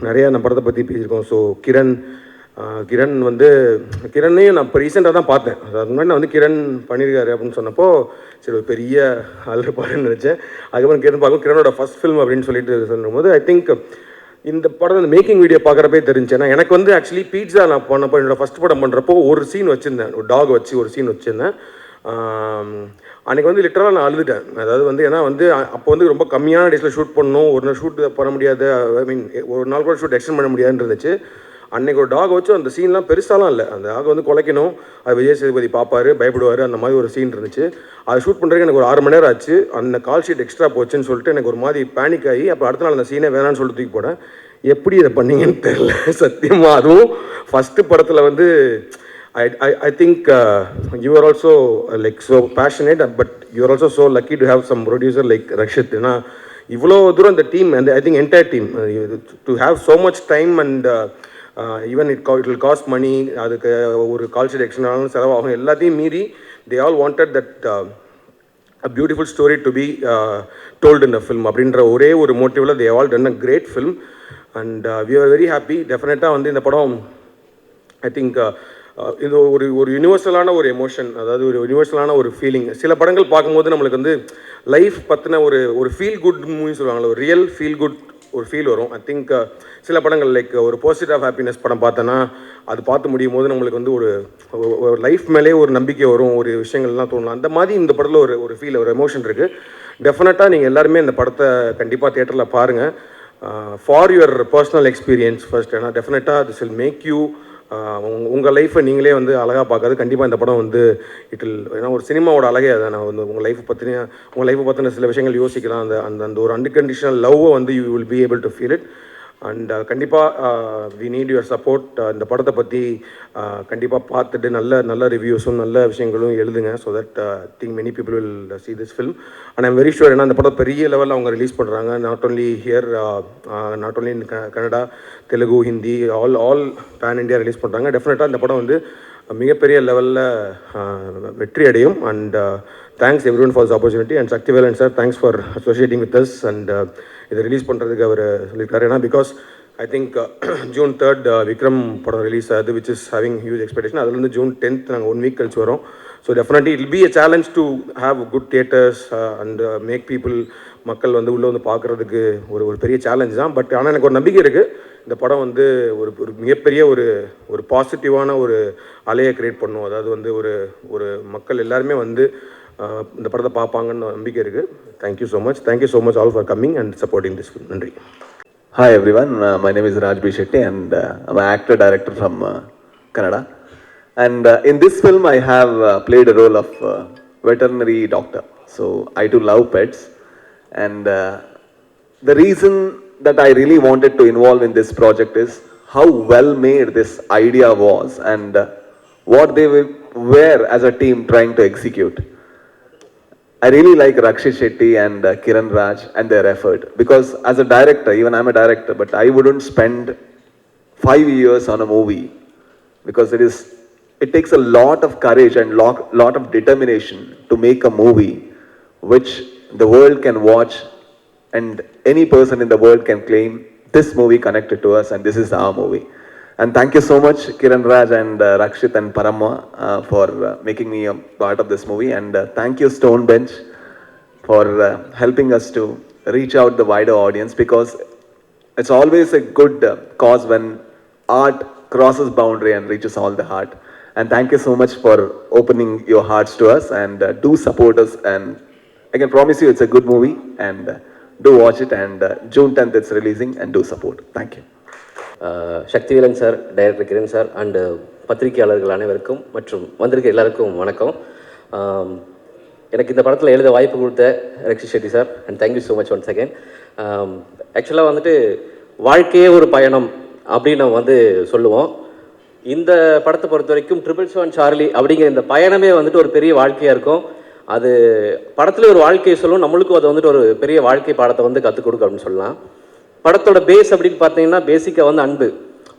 S7: நிறைய நம்ம படத்தை பற்றி பேசியிருக்கோம். So Kiran வந்து கிரணையும் நான் இப்போ ரீசெண்டாக தான் பார்த்தேன். அதுக்கு முன்னாடி நான் வந்து கிரண் பண்ணியிருக்காரு அப்படின்னு சொன்னப்போ சரி ஒரு பெரிய ஆள் இருப்பாருன்னு நினச்சேன். அதுக்கப்புறம் கிரண் பார்க்கும் கிரணோட ஃபஸ்ட் ஃபில்ம் அப்படின்னு சொல்லிட்டு சொல்லும்போது ஐ திங்க் இந்த படம் அந்த மேக்கிங் வீடியோ பார்க்குறப்பே தெரிஞ்சு. ஏன்னா எனக்கு வந்து ஆக்சுவலி பீட்சா நான் பண்ணப்போ என்னோடய ஃபஸ்ட் படம் பண்ணுறப்போ ஒரு சீன் வச்சுருந்தேன், ஒரு டாக் வச்சு ஒரு சீன் வச்சுருந்தேன். அன்றைக்கி வந்து லிட்டராக நான் அழுதுட்டேன். அதாவது வந்து ஏன்னா வந்து அப்போ வந்து ரொம்ப கம்மியான டேஸில் ஷூட் பண்ணணும், ஒரு நாள் ஷூட் பண்ண முடியாது, ஐ மீன் ஒரு நாள் கூட ஷூட் எக்ஸ்டெண்ட் பண்ண முடியாதுன்னு இருந்துச்சு. அன்றைக்கி ஒரு டாக் வச்சு அந்த சீன்லாம் பெருசாலாம் இல்லை, அந்த டாக் வந்து குலைக்கணும், அது விஜய் சேதுபதி பார்ப்பார், பயப்படுவார், அந்த மாதிரி ஒரு சீன் இருந்துச்சு. அதை ஷூட் பண்ணுறதுக்கு எனக்கு ஒரு 6 மணி நேரம் ஆச்சு. அந்த கால் ஷீட் எக்ஸ்ட்ரா போச்சுன்னு சொல்லிட்டு எனக்கு ஒரு மாதிரி பேனிக் ஆகி அப்போ அடுத்த நாள் அந்த சீனே வேணான்னு சொல்லிட்டு தூக்கி போனேன். எப்படி இதை பண்ணீங்கன்னு தெரில சத்தியமாக. அதுவும் ஃபஸ்ட்டு படத்தில் வந்து I think you are also like so passionate, but you are also so lucky to have some producer like Rakshit. ஏன்னா இவ்வளோ தூரம் இந்த team and I think entire team to have so much time and even it will cost money. அதுக்கு ஒரு call sheet extra செலவாகும், எல்லாத்தையும் மீறி they all wanted that a beautiful story to be told in a film அப்படின்ற ஒரே ஒரு மோட்டிவில் they all done a great film and we are very happy. டெஃபினட்டாக வந்து இந்த படம் ஐ திங்க் இது ஒரு யூனிவர்சலான ஒரு எமோஷன், அதாவது ஒரு யூனிவர்சலான ஒரு ஃபீலிங். சில படங்கள் பார்க்கும்போது நம்மளுக்கு வந்து லைஃப் பற்றின ஒரு ஃபீல் குட் மூவி சொல்லுவாங்களே, ஒரு ரியல் ஃபீல் குட் ஒரு ஃபீல் வரும். ஐ திங்க் சில படங்கள் லைக் ஒரு பர்சூட் ஆஃப் ஹாப்பினஸ் படம் பார்த்தோன்னா அது பார்த்து முடியும் போது நம்மளுக்கு வந்து ஒரு லைஃப் மேலே ஒரு நம்பிக்கை வரும், ஒரு விஷயங்கள்லாம் தோணும். அந்த மாதிரி இந்த படத்தில் ஒரு ஃபீல், ஒரு எமோஷன் இருக்குது. டெஃபினட்டாக நீங்கள் எல்லாருமே இந்த படத்தை கண்டிப்பாக தியேட்டரில் பாருங்கள், for your personal experience first. ஏன்னா டெஃபினட்டாக திஸ் வில் மேக் யூ உங்கள் லைஃப்பை நீங்களே வந்து அழகாக பார்க்காது. கண்டிப்பாக இந்த படம் வந்து ஏன்னா ஒரு சினிமாவோட அழகே அதை நான் வந்து உங்கள் லைஃப்பை பற்றின சில விஷயங்கள் யோசிக்கலாம். அந்த ஒரு அன்கண்டிஷனல் லவ்வை வந்து you will be able to feel it. And கண்டிப்பாக வி நீட் யுவர் சப்போர்ட். இந்த படத்தை பற்றி கண்டிப்பாக பார்த்துட்டு நல்ல ரிவ்யூஸும் நல்ல விஷயங்களும் எழுதுங்க. So that think many people will see this film. And I'm very sure, ஏன்னா இந்த படம் பெரிய லெவலில் அவங்க ரிலீஸ் பண்ணுறாங்க. Not only here, not only in Kannada, Telugu, Hindi, all pan India release பண்ணுறாங்க. டெஃபினட்டாக இந்த படம் வந்து மிகப்பெரிய லெவலில் வெற்றி அடையும். And thanks every one for this opportunity. And Sakthivelan sir, thanks for associating with us. And இதை ரிலீஸ் பண்ணுறதுக்கு அவர் சொல்லியிருக்காரு. ஏன்னா because I think June 3rd Vikram படம் ரிலீஸ் ஆகுது, which is having huge expectation. அதுலேருந்து June 10th நாங்கள் 1 வீக் கழிச்சு வரோம். So definitely it be a challenge to have good theatres and make people, மக்கள் வந்து உள்ளே வந்து பார்க்குறதுக்கு ஒரு பெரிய சேலஞ்ச் தான். பட் ஆனால் எனக்கு ஒரு நம்பிக்கை இருக்குது, இந்த படம் வந்து ஒரு மிகப்பெரிய ஒரு பாசிட்டிவான ஒரு அலையை க்ரியேட் பண்ணும். அதாவது வந்து ஒரு மக்கள் எல்லாருமே வந்து இந்த படத்தை பார்ப்பாங்கன்னு நம்பிக்கை இருக்குது. Thank you so much all for coming and supporting this film. நன்றி.
S4: Hi everyone, my name is Raj B. Shetty and I'm an actor director from Kannada. And in this film I have played a role of veterinary doctor. So I too love pets. And the reason that I really wanted to involve in this project is how well made this idea was and what they were as a team trying to execute. I really like Rakshit Shetty and Kiran Raj and their effort, because as a director, even I'm a director, but I wouldn't spend 5 years on a movie, because it takes a lot of courage and lot of determination to make a movie which the world can watch and any person in the world can claim this movie connected to us and this is our movie. And thank you so much Kiran Raj and Rakshit and Paramma for making me a part of this movie. And thank you Stone Bench for helping us to reach out the wider audience, because it's always a good cause when art crosses boundary and reaches all the heart. And thank you so much for opening your hearts to us and do support us. And I can promise you it's a good movie and do watch it. And June 10th it's releasing and do support. Thank you.
S8: Sakthivelan sir, director Kiran sir and பத்திரிகையாளர்கள் அனைவருக்கும் மற்றும் வந்திருக்க எல்லாருக்கும் வணக்கம். எனக்கு இந்த படத்தில் எழுத வாய்ப்பு கொடுத்த Rakshit Shetty sir, and thank you so much once again. ஆக்சுவலாக வந்துட்டு வாழ்க்கையே ஒரு பயணம் அப்படின்னு நம்ம வந்து சொல்லுவோம். இந்த படத்தை பொறுத்த வரைக்கும் 777 சார்லி அப்படிங்கிற இந்த பயணமே வந்துட்டு ஒரு பெரிய வாழ்க்கையாக இருக்கும். அது படத்தில் ஒரு வாழ்க்கையை சொல்லும், நம்மளுக்கும் அது வந்துட்டு ஒரு பெரிய வாழ்க்கை பாடத்தை வந்து கற்றுக் கொடுக்கும் அப்படின்னு சொல்லலாம். படத்தோட பேஸ் அப்படின்னு பார்த்தீங்கன்னா பேசிக்காக வந்து அன்பு.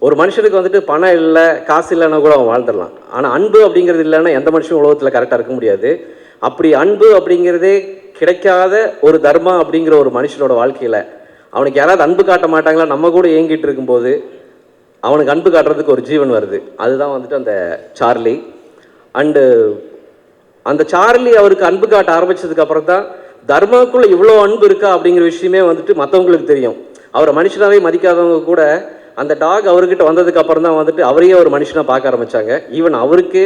S8: ஒரு மனுஷனுக்கு வந்துட்டு பணம் இல்லை, காசு இல்லைன்னா கூட அவன் வாழ்ந்துடலாம். ஆனால் அன்பு அப்படிங்கிறது இல்லைன்னா எந்த மனுஷனும் உலகத்தில் கரெக்டாக இருக்க முடியாது. அப்படி அன்பு அப்படிங்கிறதே கிடைக்காத ஒரு தர்மா அப்படிங்கிற ஒரு மனுஷனோட வாழ்க்கையில் அவனுக்கு யாராவது அன்பு காட்ட மாட்டாங்களா, நம்ம கூட ஏங்கிட்டு இருக்கும்போது அவனுக்கு அன்பு காட்டுறதுக்கு ஒரு ஜீவன் வருது. அதுதான் வந்துட்டு அந்த சார்லி. அண்டு அந்த சார்லி அவருக்கு அன்பு காட்ட ஆரம்பித்ததுக்கு அப்புறம் தான் தர்மாவுக்குள்ளே இவ்வளோ அன்பு இருக்கா அப்படிங்கிற விஷயமே வந்துட்டு மற்றவங்களுக்கு தெரியும். அவரை மனுஷனாகவே மதிக்காதவங்க கூட அந்த டாக் அவர்கிட்ட வந்ததுக்கு அப்புறம் தான் வந்துட்டு அவரையே ஒரு மனுஷனாக பார்க்க ஆரம்பித்தாங்க. ஈவன் அவருக்கு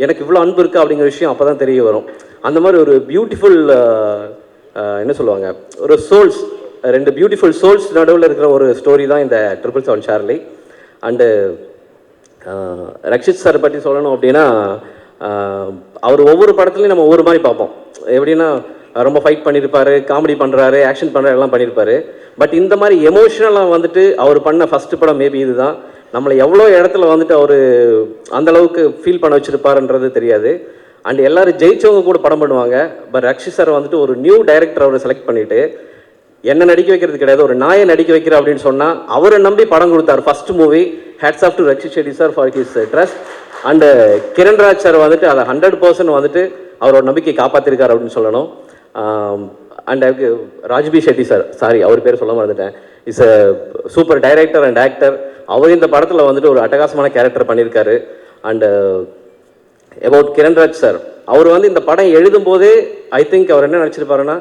S8: எனக்கு இவ்வளோ அன்பு இருக்கா அப்படிங்கிற விஷயம் அப்போ தான் தெரிய வரும். அந்த மாதிரி ஒரு பியூட்டிஃபுல் என்ன சொல்லுவாங்க, ஒரு சோல்ஸ், 2 பியூட்டிஃபுல் சோல்ஸ் நடுவில் இருக்கிற ஒரு ஸ்டோரி தான் இந்த 777 சார்லி. அண்டு ரக்ஷித் சார் பற்றி சொல்லணும் அப்படின்னா, அவர் ஒவ்வொரு படத்துலையும் நம்ம ஒவ்வொரு மாதிரி பார்ப்போம். எப்படின்னா ரொம்ப ஃபைட் பண்ணியிருப்பார், காமெடி பண்ணுறாரு, ஆக்ஷன் பண்ணுறாரு, எல்லாம் பண்ணியிருப்பார். பட் இந்த மாதிரி எமோஷ்னலாக வந்துட்டு அவர் பண்ண ஃபஸ்ட்டு படம் மேபி இதுதான். நம்மளை எவ்வளோ இடத்துல வந்துட்டு அவர் அந்தளவுக்கு ஃபீல் பண்ண வச்சுருப்பாருன்றது தெரியாது. அண்ட் எல்லோரும் ஜெயிச்சவங்க கூட படம் பண்ணுவாங்க. பட் ரக்ஷித் சார் வந்துட்டு ஒரு நியூ டைரக்டர் அவரை செலக்ட் பண்ணிவிட்டு என்ன நடிக்க வைக்கிறது கிடையாது, ஒரு நாயை நடிக்க வைக்கிற அப்படின்னு சொன்னால் அவரை நம்பி படம் கொடுத்தார். First movie. Hats off to Rakshit Shetty sir for his trust. And Kiran Raj sir வந்துட்டு அதை 100% வந்துட்டு அவரோட நம்பிக்கை காப்பாற்றிருக்கார் அப்படின்னு சொல்லணும். And Raj B Shetty sir, sorry அவர் பேர் சொல்ல மறந்துட்டேன், is a super director and actor. அவர் இந்த படத்தில் வந்துட்டு ஒரு அட்டகாசமான கேரக்டர் பண்ணியிருக்காரு. அண்டு அபவுட் கிரண்ராஜ் சார், அவர் வந்து இந்த படம் எழுதும்போதே ஐ திங்க் அவர் என்ன நினச்சிருப்பாருன்னா,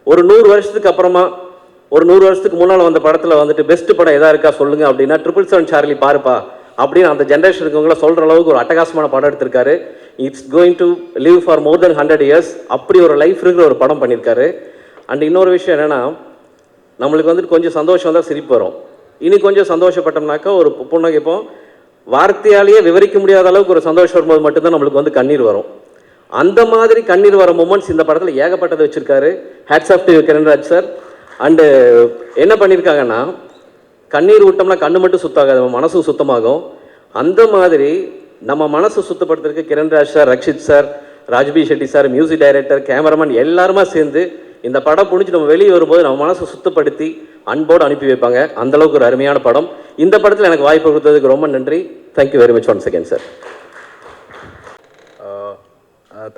S8: ஒரு 100 வருஷத்துக்கு அப்புறமா ஒரு 100 வருஷத்துக்கு முன்னால் வந்த படத்தில் வந்துட்டு பெஸ்ட் படம் எதா இருக்கா சொல்லுங்கள் அப்படின்னா 777 சார்லி பாருப்பா அப்படின்னு அந்த ஜென்ரேஷன் இருக்கவங்கள சொல்கிற அளவுக்கு ஒரு அட்டகாசமான படம் எடுத்திருக்காரு. It's going to live for more then 100 years. அப்படி ஒரு லைஃப் இருக்கிற ஒரு படம் பண்ணியிருக்காரு. அண்ட் இன்னொரு விஷயம் என்னென்னா, நம்மளுக்கு வந்துட்டு கொஞ்சம் சந்தோஷம் வந்தால் சிரிப்பு வரும். இனி கொஞ்சம் சந்தோஷப்பட்டோம்னாக்கா ஒரு புன்னகைப்போம். வார்த்தையாலேயே விவரிக்க முடியாத அளவுக்கு ஒரு சந்தோஷம் வரும்போது மட்டும்தான் நம்மளுக்கு வந்து கண்ணீர் வரும். அந்த மாதிரி கண்ணீர் வர மூமெண்ட்ஸ் இந்த படத்தில் ஏகப்பட்டதை வச்சுருக்காரு. Hats off to Kiranraj sir. And என்ன பண்ணியிருக்காங்கன்னா, கண்ணீர் விட்டோம்னா கண்ணு மட்டும் சுத்தாகாது, நம்ம மனசும் சுத்தமாகும். அந்த மாதிரி நம்ம மனசு சுத்தப்படுத்துறதுக்கு Kiranraj sir, Rakshit sir, Raj B Shetty sir, music director, cameraman எல்லாருமா சேர்ந்து இந்த படம் புடிச்சு நம்ம வெளியே வரும்போது நம்ம மனசை சுத்தப்படுத்தி அன்போடு அனுப்பி வைப்பாங்க. அந்தளவுக்கு ஒரு அருமையான படம். இந்த படத்தில் எனக்கு வாய்ப்பு கொடுத்ததுக்கு ரொம்ப நன்றி. Thank you very much once again sir.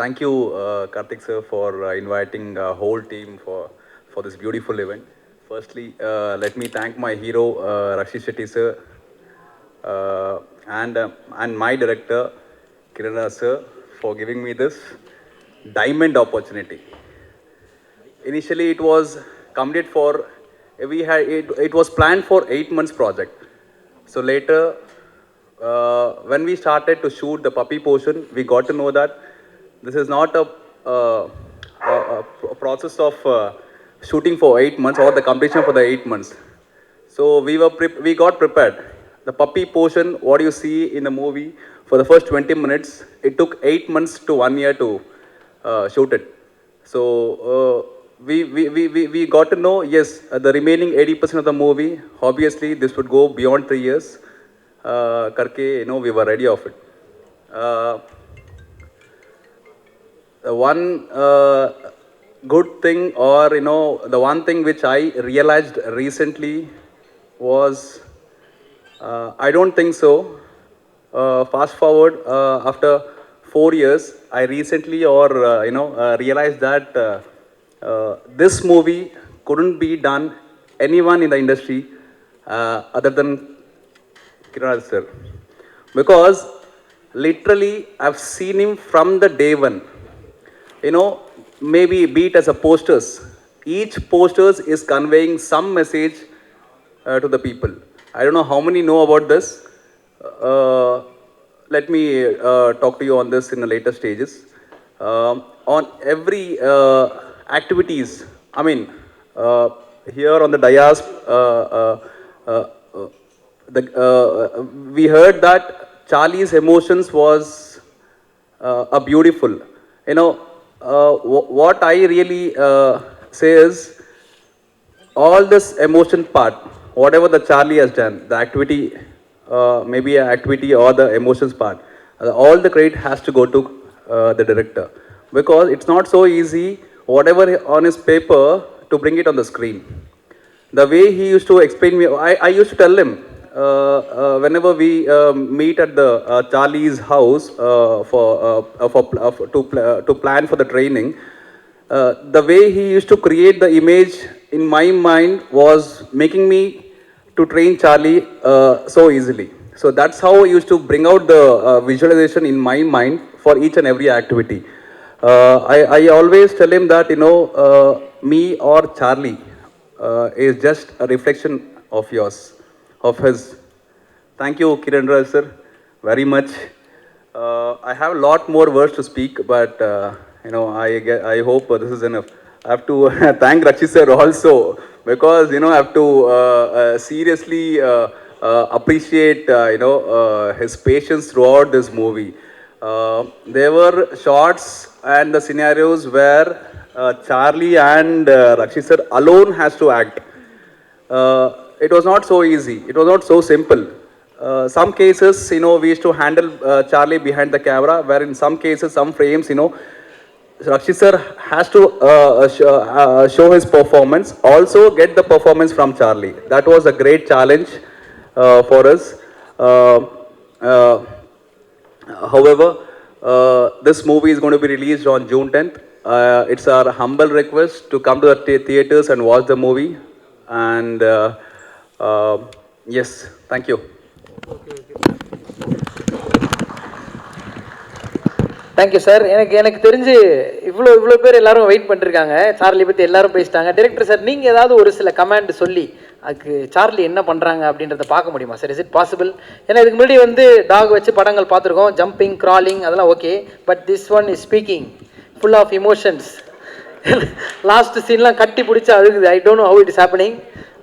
S9: Thank you, Karthik sir, for inviting whole team for this beautiful event. Firstly, let me thank my hero, Rakshit Shetty sir, and my director, Kiran sir, for giving me this diamond opportunity. Initially, it was committed for, it was planned for 8 months project. So later, when we started to shoot the puppy portion, we got to know that this is not a process of shooting for 8 months or the completion for the 8 months. So we got prepared. The puppy portion, what you see in the movie, for the first 20 minutes, it took 8 months to 1 year to shoot it. So we got to know, yes, the remaining 80% of the movie, obviously this would go beyond 3 years. Karke, we were ready of it. The one good thing, or the one thing which I realized recently was, I don't think so. Fast forward after 4 years, I recently realized that this movie couldn't be done anyone in the industry other than Kiran sir, because literally I've seen him from the day one. Maybe be it as a posters. Each posters is conveying some message to the people. I don't know how many know about this. Let me talk to you on this in the later stages. On every activities, I mean, here on the dais, we heard that Charlie's emotions was a beautiful. What I really say is, all this emotion part, whatever the Charlie has done, the activity, maybe an activity or the emotions part, all the credit has to go to the director, because it's not so easy, whatever on his paper, to bring it on the screen. The way he used to explain me, I used to tell him, whenever we meet at the Charlie's house to plan for the training, the way he used to create the image in my mind was making me to train Charlie so easily. So that's how I used to bring out the visualization in my mind for each and every activity. I always tell him that, me or Charlie is just a reflection of yours, of his. Thank you, Kiran Raj sir, very much. I have a lot more words to speak, but I hope this is enough. I have to thank Rakshit sir also, because I have to seriously appreciate his patience throughout this movie. There were shots and the scenarios where Charlie and Rakshit sir alone has to act. It was not so easy. It was not so simple. Some cases, we used to handle Charlie behind the camera, where in some cases, some frames, Rakshit sir has to show his performance, also get the performance from Charlie. That was a great challenge for us. However, this movie is going to be released on June 10th. It's our humble request to come to the theaters and watch the movie. And yes, thank you.
S10: Thank you sir. எனக்கு தெரிஞ்சு இவ்வளோ பேர் எல்லாரும் wait பண்ணிருக்காங்க. Charlie பற்றி எல்லாரும் பேசிட்டாங்க. Director sir, நீங்கள் ஏதாவது ஒரு சில கமெண்ட் சொல்லி அதுக்கு சார்லி என்ன பண்ணுறாங்க அப்படின்றத பார்க்க முடியுமா சார்? Is it possible? ஏன்னா இதுக்கு முன்னாடி வந்து டாக் வச்சு படங்கள் பார்த்துருக்கோம், ஜம்பிங், கிராலிங், அதெல்லாம் okay. But this one is speaking full of emotions. Last சீன்லாம் கட்டி பிடிச்சி அழுகுது. I don't know how it is happening.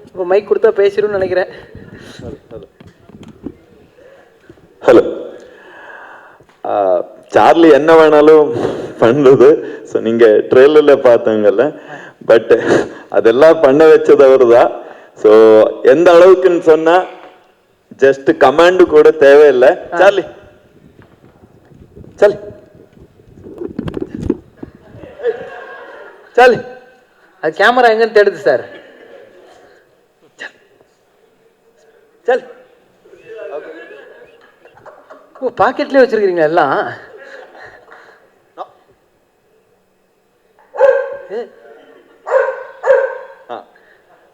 S10: இப்போ மைக் கொடுத்தா பேசிடும்னு நினைக்கிறேன்.
S5: ஹலோ. சார்லி என்ன வேணாலும் பண்ணுறது. ஸோ நீங்கள் ட்ரெயிலரில் பார்த்தாங்கல்ல, பட் அதெல்லாம் பண்ண வச்சது அவர் தான். ஸோ எந்த அளவுக்குன்னு சொன்னால் ஜஸ்ட் கமாண்டு கூட தேவையில்லை. சார்லி சல்
S10: சல், அது கேமரா எங்கன்னு தேடுது சார். சல், ஓ பாக்கெட்லேயே வச்சிருக்கீங்களா எல்லாம்?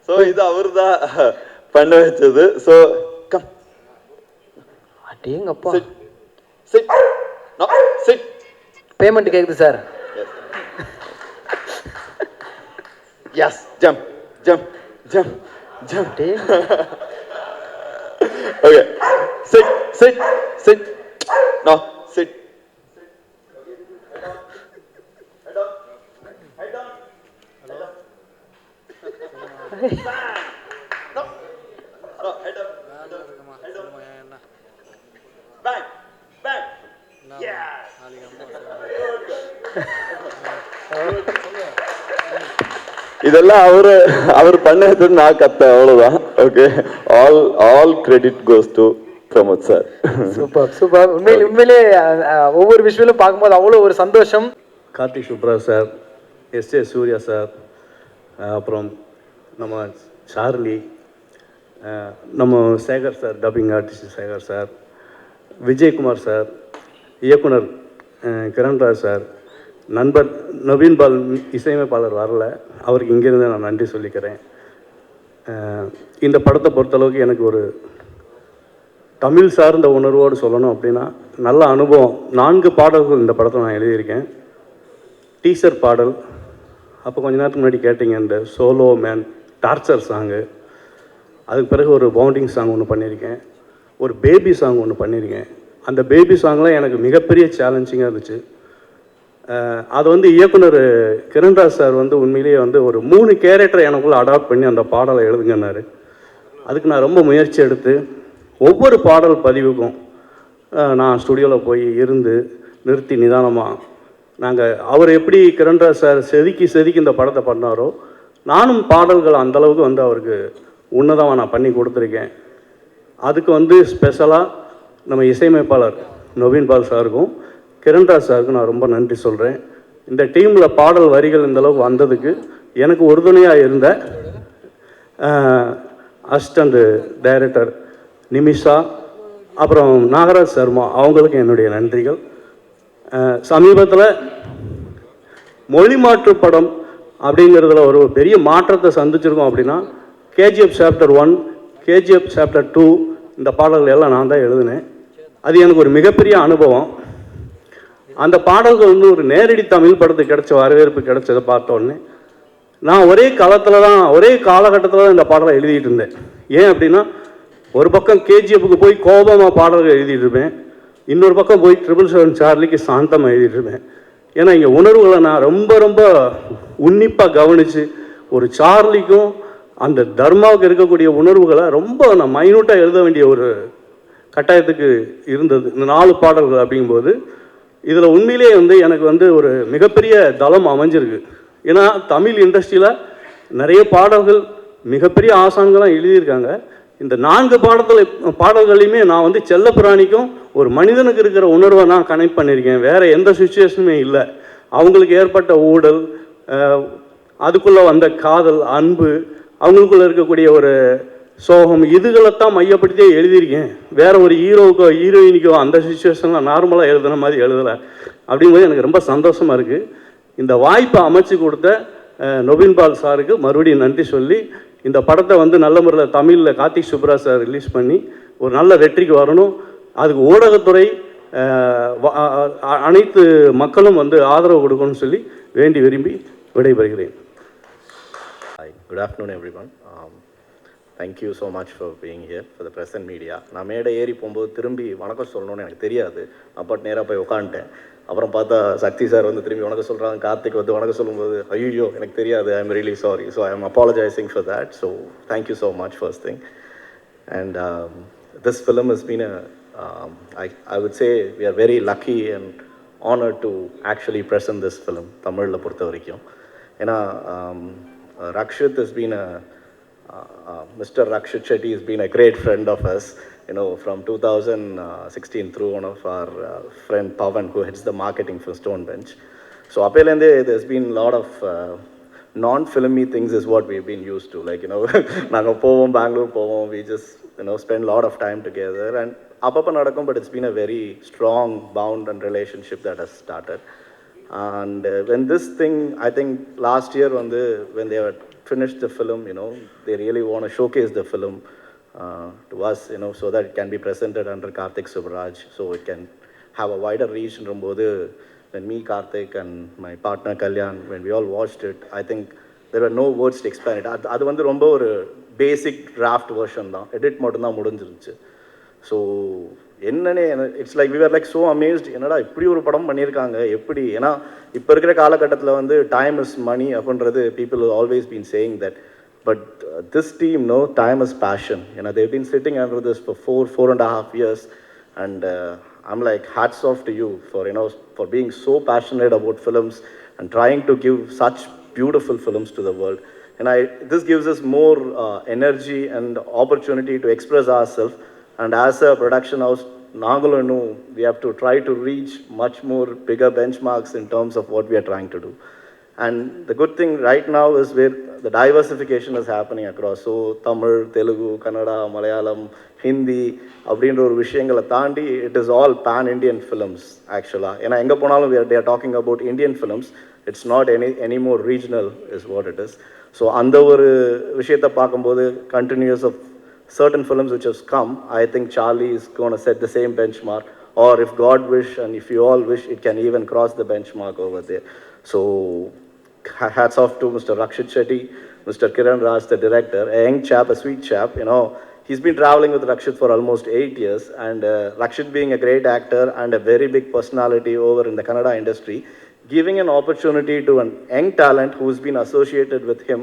S5: ஸோ இது அவர் தான் பண்ண வச்சது. ஸோ கம்
S10: அடேங்கப்பா.
S5: Sit sit.
S10: பேமெண்ட் கேக்குது sir.
S5: Yes, jump jump jump jump. Okay, sit sit sit. No sit. இதெல்லாம் அவர் பண்ணது நான் கத்த, அவ்வளவுதான். ஓகே, all credit goes to Pramod sir.
S10: Super super. உண்மையிலே ஒவ்வொரு விஷயங்களும் பார்க்கும்போது அவ்வளோ ஒரு சந்தோஷம்.
S11: Karthik Subbaraj sir, SA Surya sir, அப்புறம் நம்ம சார்லி, நம்ம Sekhar sir, dubbing artist Sekhar sir, Vijayakumar sir, இயக்குனர் கிரண்ராஜ் சார், நண்பர் நவீன் பால் இசையமைப்பாளர் வரல, அவருக்கு இங்கேருந்து நான் நன்றி சொல்லிக்கிறேன். இந்த படத்தை பொறுத்தளவுக்கு எனக்கு ஒரு தமிழ் சார்ந்த உணர்வோடு சொல்லணும் அப்படின்னா நல்ல அனுபவம். 4 பாடல்கள் இந்த படத்தை நான் எழுதியிருக்கேன். டீசர் பாடல், அப்போ கொஞ்ச நேரத்துக்கு முன்னாடி கேட்டிங்க, இந்த சோலோ மேன் டார்ச்சர் சாங்கு. அதுக்கு பிறகு ஒரு பவுண்டிங் சாங் ஒன்று பண்ணியிருக்கேன், ஒரு பேபி சாங் ஒன்று பண்ணியிருக்கேன். அந்த பேபி சாங்லாம் எனக்கு மிகப்பெரிய சேலஞ்சிங்காக இருந்துச்சு. அது வந்து இயக்குனர் கிரண்ராஜ் சார் வந்து உண்மையிலேயே வந்து ஒரு 3 கேரக்டரை எனக்குள்ளே அடாப்ட் பண்ணி அந்த பாடலை எழுதுங்கன்னாரு. அதுக்கு நான் ரொம்ப முயற்சி எடுத்து ஒவ்வொரு பாடல் பதிவுக்கும் நான் ஸ்டுடியோவில் போய் இருந்து நிறுத்தி நிதானமாக நாங்கள் அவர் எப்படி கிரண்ராஜ் சார் செதுக்கி இந்த படத்தை பண்ணாரோ நானும் பாடல்கள் அந்தளவுக்கு வந்து அவருக்கு உன்னதமாக நான் பண்ணி கொடுத்துருக்கேன். அதுக்கு வந்து ஸ்பெஷலாக நம்ம இசையமைப்பாளர் நவீன் பால் சாருக்கும் கிரண்ராஜ் சாருக்கும் நான் ரொம்ப நன்றி சொல்கிறேன். இந்த டீமில் பாடல் வரிகள் இந்தளவுக்கு வந்ததுக்கு எனக்கு உறுதுணையாக இருந்த அசிஸ்டண்ட் டைரக்டர் நிமிஷா, அப்புறம் நாகராஜ் சர்மா, அவங்களுக்கு என்னுடைய நன்றிகள். சமீபத்தில் மொழி மாற்று படம் அப்படிங்கிறதுல ஒரு பெரிய மாற்றத்தை சந்திச்சிருக்கோம். அப்படின்னா கேஜிஎஃப் சாப்டர் 1, கேஜிஎஃப் சாப்டர் 2 இந்த பாடல்கள் எல்லாம் நான் தான் எழுதினேன். அது எனக்கு ஒரு மிகப்பெரிய அனுபவம். அந்த பாடல்கள் வந்து ஒரு நேரடி தமிழ் படத்துக்கு கிடைச்ச வரவேற்பு கிடைச்சதை பார்த்தோன்னே நான் ஒரே காலகட்டத்தில் தான் இந்த பாடலை எழுதிட்டு இருந்தேன். ஏன் அப்படின்னா ஒரு பக்கம் கேஜிஎஃப்க்கு போய் கோபமாக பாடல்கள் எழுதிட்டு இருப்பேன், இன்னொரு பக்கம் போய் 777 சார்லிக்கு சாந்தமாக எழுதிட்டு இருப்பேன். ஏன்னா இங்கே உணர்வுகளை நான் ரொம்ப ரொம்ப உன்னிப்பாக கவனித்து ஒரு சார்லிக்கும் அந்த தர்மாவுக்கு இருக்கக்கூடிய உணர்வுகளை ரொம்ப நான் மைனூட்டாக எழுத வேண்டிய ஒரு கட்டாயத்துக்கு இருந்தது இந்த 4 பாடல்கள். அப்படிங்கும்போது இதில் உண்மையிலே வந்து எனக்கு வந்து ஒரு மிகப்பெரிய தளம் அமைஞ்சிருக்கு. ஏன்னா தமிழ் இண்டஸ்ட்ரியில் நிறைய பாடல்கள் மிகப்பெரிய ஆசான்களாம் எழுதியிருக்காங்க. இந்த 4 பாடல்களையுமே நான் வந்து செல்லப்பிராணிக்கும் ஒரு மனிதனுக்கு இருக்கிற உணர்வை நான் கனெக்ட் பண்ணியிருக்கேன். வேறு எந்த சுச்சுவேஷனுமே இல்லை. அவங்களுக்கு ஏற்பட்ட ஊழல், அதுக்குள்ளே வந்த காதல், அன்பு, அவங்களுக்குள்ளே இருக்கக்கூடிய ஒரு சோகம், இதுகளைத்தான் மையப்படுத்தியே எழுதியிருக்கேன். வேறு ஒரு ஹீரோவுக்கோ ஹீரோயினிக்கோ அந்த சுச்சுவேஷனில் நார்மலாக எழுதுன மாதிரி எழுதலை. அப்படிங்கும்போது எனக்கு ரொம்ப சந்தோஷமாக இருக்குது. இந்த வாய்ப்பை அமைச்சு கொடுத்த நவீன் பால் சாருக்கு மறுபடியும் நன்றி சொல்லி இந்த படத்தை வந்து நல்ல முறையில் தமிழில் கார்த்திக் சுப்ராஜ் சார் ரிலீஸ் பண்ணி ஒரு நல்ல வெற்றிக்கு வரணும். அதுக்கு ஊடகத்துறை அனைத்து மக்களும் வந்து ஆதரவு கொடுக்கணும்னு சொல்லி வேண்டி விரும்பி விடைபெறுகிறேன்.
S12: Hi, good afternoon everyone. Thank you so much for being here for the press and media. நான் மேடை ஏறி போகும்போது திரும்பி வணக்கம் சொல்லணும்னு எனக்கு தெரியாது. அப்போ நேராக போய் உட்காந்துட்டேன். அப்புறம் பார்த்தா சக்தி சார் வந்து திரும்பி வணக்கம் சொல்கிறாங்க, கார்த்திக் வந்து வணக்கம் சொல்லும்போது ஐயோ எனக்கு தெரியாது, I am really sorry. So I am apologising for that. So thank you so much first thing. And this film has been I would say we are very lucky and honored to actually present this film தமிழில் பொறுத்த வரைக்கும். ஏன்னா Rakshit has been Mr. Rakshit Shetty has been a great friend of us, you know, from 2016 through one of our friend Pavan who heads the marketing for Stonebench. So apparently there's been a lot of non-filmy things is what we've been used to, like, you know, naanga povom Bangalore povom, we just, you know, spend a lot of time together and apapa nadakum, but it's been a very strong bond and relationship that has started. And when this thing, I think last year when they had finished the film, you know, they really want to showcase the film to us, you know, so that it can be presented under Karthik Subraj, so it can have a wider reach. When me, Karthik and my partner Kalyan, when we all watched it, I think there were no words to explain it. அது வந்து ரொம்ப ஒரு basic draft version தான், edit மட்டும்தான் முடிஞ்சிருச்சு. So என்னன்னே it's like we are like so amazed, என்னடா இப்படி ஒரு படம் பண்ணியிருக்காங்க எப்படி. ஏன்னா இப்போ இருக்கிற காலகட்டத்தில் வந்து டைம் இஸ் மணி அப்படின்றது people always been saying that, but this team know time is passion. ஏன்னா they've been sitting under this for 4.5 years and I'm like hats off to you for, you know, for being so passionate about films and trying to give such beautiful films to the world. And this gives us more energy and opportunity to express ourselves. And as a production house, Nagalonu, we have to try to reach much more bigger benchmarks in terms of what we are trying to do. And the good thing right now is where the diversification is happening across. So Tamil, Telugu, Kannada, Malayalam, Hindi, அப்படின்ற ஒரு விஷயங்களை தாண்டி it is all pan-Indian films actually. ஏன்னா எங்கே போனாலும் they are talking about Indian films. It's not any more regional is what it is. So அந்த ஒரு விஷயத்தை பார்க்கும்போது continuous of certain films which has come, I think Charlie is going to set the same benchmark, or if God wish and if you all wish, it can even cross the benchmark over there. So hats off to Mr. Rakshit Shetty, Mr. Kiran Raj, the director, a young chap, a sweet chap, you know. He's been traveling with Rakshit for almost 8 years, and Rakshit being a great actor and a very big personality over in the Kannada industry, giving an opportunity to an young talent who's been associated with him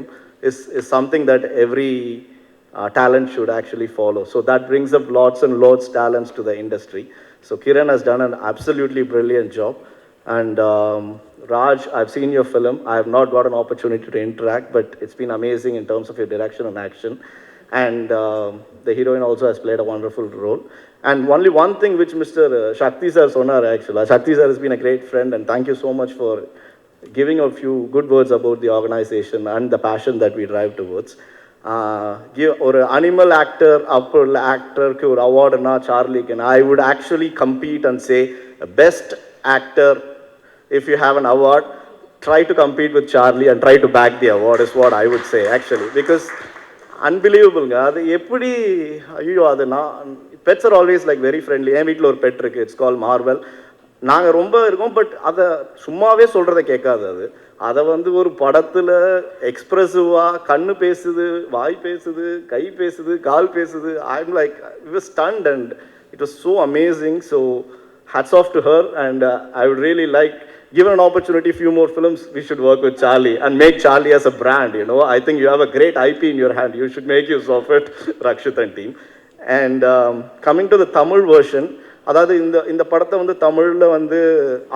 S12: is something that every talent should actually follow. So that brings up lots and lots talents to the industry. So Kiran has done an absolutely brilliant job. And Raj, I've seen your film. I have not got an opportunity to interact, but it's been amazing in terms of your direction and action. And the heroine also has played a wonderful role. And only one thing which Mr. Shakti sir sonar actually. Shakti sir has been a great friend, and thank you so much for giving a few good words about the organization and the passion that we drive towards. ஒரு animal actor அப்போ ஆக்டருக்கு ஒரு அவார்டுனா சார்லிக்கு, I would actually compete and say best actor, if you have an award, try to compete with Charlie and try to bag the award is what I would say actually. Because அன்பிலீவபிள்ங்க, அது எப்படி, ஐயோ அது நான் pets are always like very friendly. என் வீட்டில் ஒரு bed இருக்குது, இட்ஸ் கால் மார்வெல். நாங்கள் ரொம்ப இருக்கோம், பட் அதை சும்மாவே சொல்கிறத கேட்காது. அதை வந்து ஒரு படத்தில் எக்ஸ்ப்ரெசிவாக கண்ணு பேசுது, வாய் பேசுது, கை பேசுது, கால் பேசுது. I am like it was stunned and it was so amazing. So hats off to her and I would really like given an opportunity, few more films, we should work with Charlie and make Charlie as a brand, you know. I think you have a great IP in your hand. You should make use of it, Rakshit and team. And coming to the Tamil version, அதாவது இந்த படத்தை வந்து தமிழில் வந்து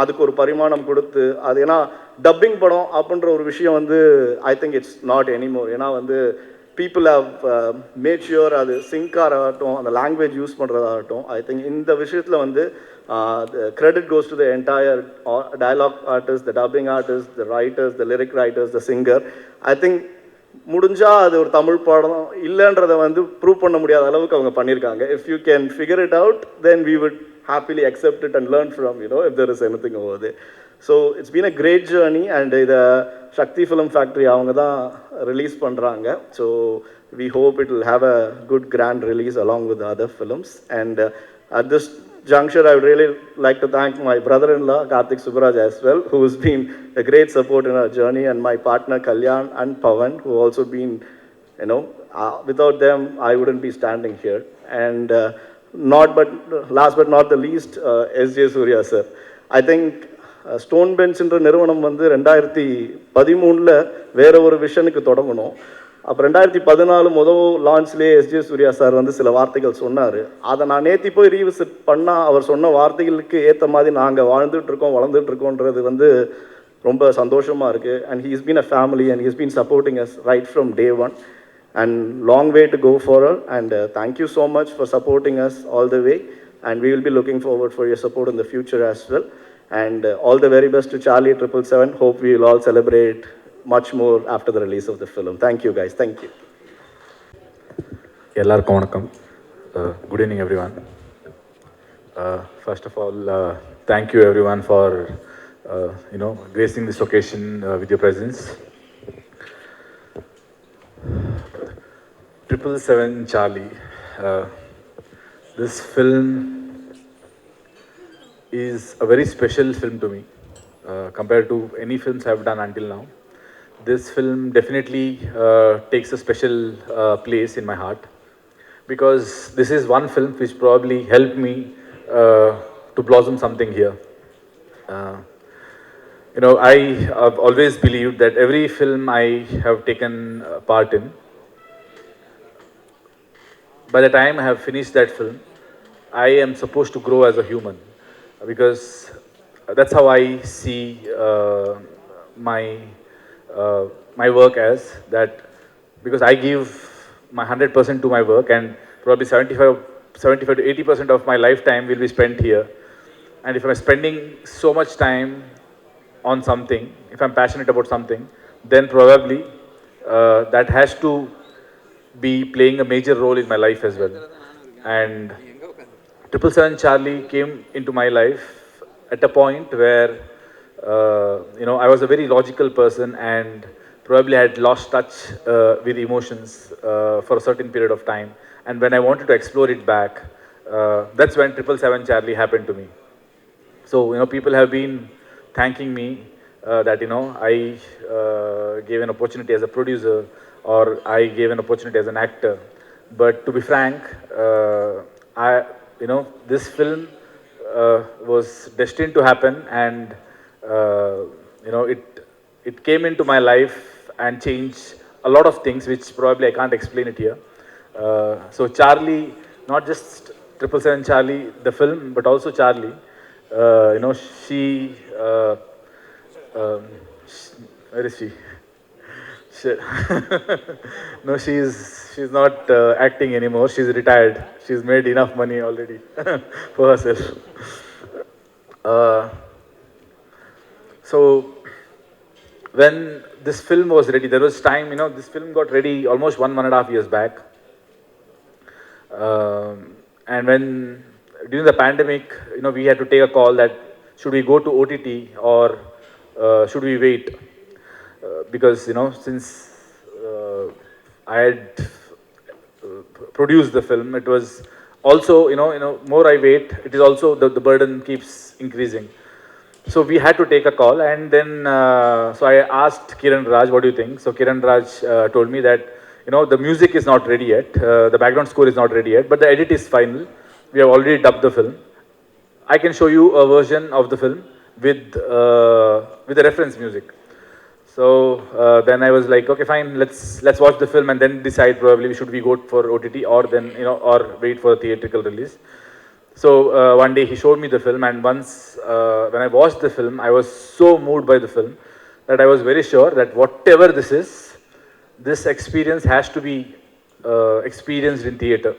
S12: அதுக்கு ஒரு பரிமாணம் கொடுத்து, அது ஏன்னா டப்பிங் படம் அப்படின்ற ஒரு விஷயம் வந்து I think it's not anymore. ஏன்னா வந்து பீப்புள் ஹவ் மேட் ஷியோர் அது சிங்காகட்டும், அந்த லாங்குவேஜ் யூஸ் பண்ணுறதாகட்டும். ஐ திங்க் இந்த விஷயத்தில் வந்து credit goes to the entire dialogue artist, the dubbing artist, the writers, the lyric writers, the singer. I think முடிஞ்சா அது ஒரு தமிழ் படம் இல்லைன்றதை வந்து ப்ரூவ் பண்ண முடியாத அளவுக்கு அவங்க பண்ணியிருக்காங்க. If you can figure it out, then we would happily accept it and learn from, you know, if there is anything over there. So it's been a great journey. And இதை Sakthi film factory அவங்க தான் release பண்ணுறாங்க. So we hope it will have a good grand release along with other films. And at this juncture, I would really like to thank my brother-in-law, Karthik Subaraj, as well, who has been a great support in our journey, and my partner, Kalyan and Pawan, who also been, without them, I wouldn't be standing here. And last but not the least, S.J. Surya, sir. I think stone பெஞ்சுன்ற நிறுவனம் வந்து 2013 வேற ஒரு விஷனுக்கு தொடங்கணும். அப்போ 2014 முதல் லான்ச்லேயே SJ Surya sir வந்து சில வார்த்தைகள் சொன்னார். அதை நான் நேற்று போய் ரீவிசிட் பண்ணால் அவர் சொன்ன வார்த்தைகளுக்கு ஏற்ற மாதிரி நாங்கள் வாழ்ந்துட்டுருக்கோம், வளர்ந்துட்டுருக்கோன்றது வந்து ரொம்ப சந்தோஷமாக இருக்குது. And he's been a family and he's been supporting us right from day one. And long way to go for her. And thank you so much for supporting us all the way. And we will be looking forward for your support in the future as well. And all the very best to Charlie 777. Hope we will all celebrate much more after the release of the film. Thank you guys. Thank you.
S13: எல்லாருக்கும் வணக்கம். Good evening everyone. First of all, thank you everyone for gracing this occasion with your presence. 777 Charlie. This film is a very special film to me compared to any films I've done until now. This film definitely takes a special place in my heart because this is one film which probably helped me to blossom something here. I have always believed that every film I have taken part in, by the time I have finished that film, I am supposed to grow as a human because that's how I see my work as that, because I give my 100% to my work and probably 75 to 80% of my lifetime will be spent here. And if I'm spending so much time on something, if I'm passionate about something, then probably that has to be playing a major role in my life as well. And 777 Charlie came into my life at a point where I was a very logical person and probably I had lost touch with emotions for a certain period of time. And when I wanted to explore it back, that's when 777 Charlie happened to me. So people have been thanking me that I gave an opportunity as a producer or I gave an opportunity as an actor. But to be frank, this film was destined to happen, and it came into my life and changed a lot of things which probably I can't explain it here. So Charlie, not just 777 Charlie the film, but also Charlie, she where is she? No, she's not acting anymore. She's retired. She's made enough money already for herself. So when this film was ready, there was time, this film got ready almost 1.5 years back. And when during the pandemic, we had to take a call that should we go to OTT or should we wait? Because since I had produced the film, it was also more I wait, it is also the burden keeps increasing. So we had to take a call, and then so I asked Kiran Raj, what do you think? So Kiran Raj told me that the music is not ready yet, the background score is not ready yet, but the edit is final. We have already dubbed the film. I can show you a version of the film with the reference music. So then I was like, okay, fine, let's watch the film and then decide probably should we go for OTT or then or wait for a theatrical release. So one day he showed me the film, and once when I watched the film, I was so moved by the film that I was very sure that whatever this is, this experience has to be experienced in theater.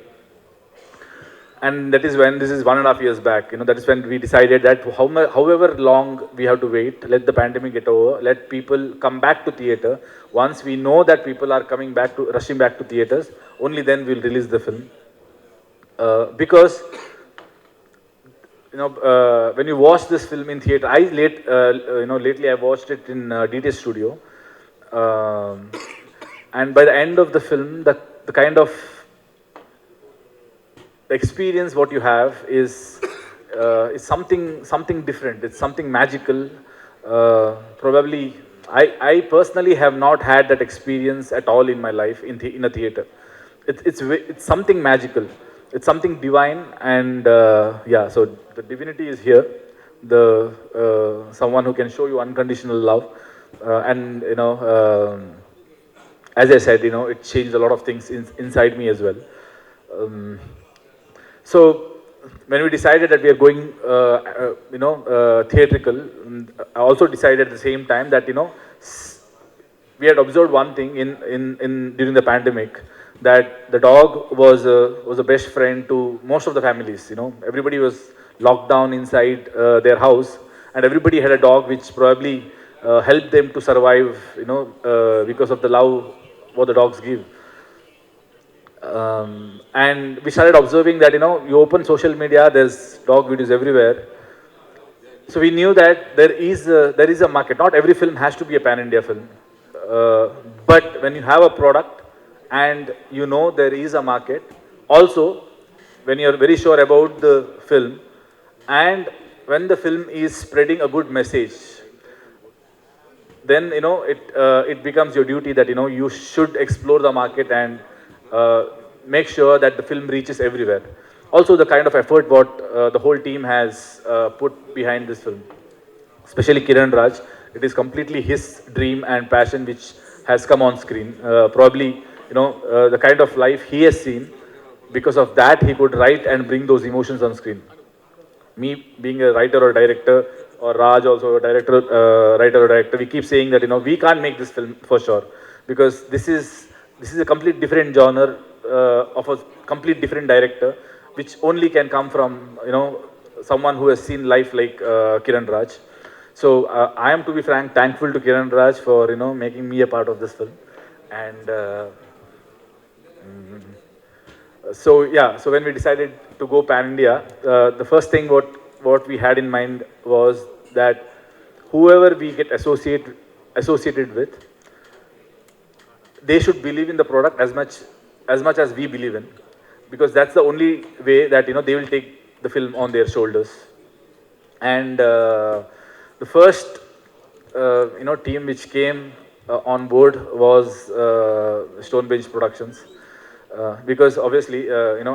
S13: And that is when, this is 1.5 years back, that is when we decided that however long we have to wait, let the pandemic get over, let people come back to theater. Once we know that people are rushing back to theaters, only then we'll release the film. Because when you watch this film in theater, lately I watched it in DTS Studio, and by the end of the film, the kind of the experience what you have is is something different. It's something magical. Probably, I personally have not had that experience at all in my life in a theater. It's something magical. It's something divine, and yeah. So the divinity is here. The someone who can show you unconditional love, and as I said, it changed a lot of things inside me as well. So when we decided that we are going, theatrical, I also decided at the same time that we had observed one thing in during the pandemic, that the dog was a best friend to most of the families. Everybody was locked down inside their house, and everybody had a dog which probably helped them to survive. Because of the love what the dogs give. And we started observing that you open social media, there's dog videos everywhere. So we knew that there is a market. Not every film has to be a pan-India film, but when you have a product and there is a market, also when you're very sure about the film, and when the film is spreading a good message, then it becomes your duty that you should explore the market and make sure that the film reaches everywhere. Also, the kind of effort what the whole team has put behind this film, especially Kiran Raj, it is completely his dream and passion which has come on screen. Probably, the kind of life he has seen, because of that he could write and bring those emotions on screen. Me being a writer or director, or Raj also a writer or director, we keep saying that we can't make this film for sure, because this is a complete different genre of a complete different director, which only can come from someone who has seen life like Kiran Raj. So I am, to be frank, thankful to Kiran Raj for making me a part of this film. And so yeah, so when we decided to go pan-India, the first thing what we had in mind was that whoever we get associated with, they should believe in the product as much as we believe in, because that's the only way that they will take the film on their shoulders. And the first team which came on board was Stonebench Productions, because obviously I'm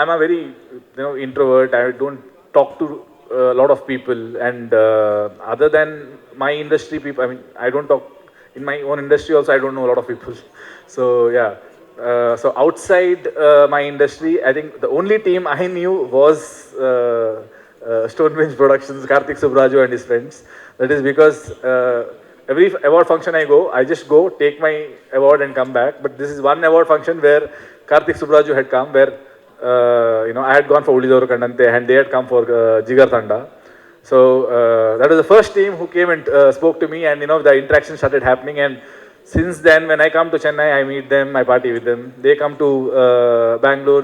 S13: a very introvert. I don't talk to a lot of people, and other than my industry people, I don't talk in my own industry also. I don't know a lot of people. So yeah, so outside my industry, I think the only team I knew was Stonebench Productions, Karthik Subraju and his friends. That is because every award function I go, I just go, take my award and come back. But this is one award function where Karthik Subraju had come, where I had gone for Ulidoru Kandante and they had come for Jigar Thanda. So that was the first team who came and spoke to me, and the interaction started happening. And since then, when I come to Chennai, I meet them, I party with them. They come to Bangalore,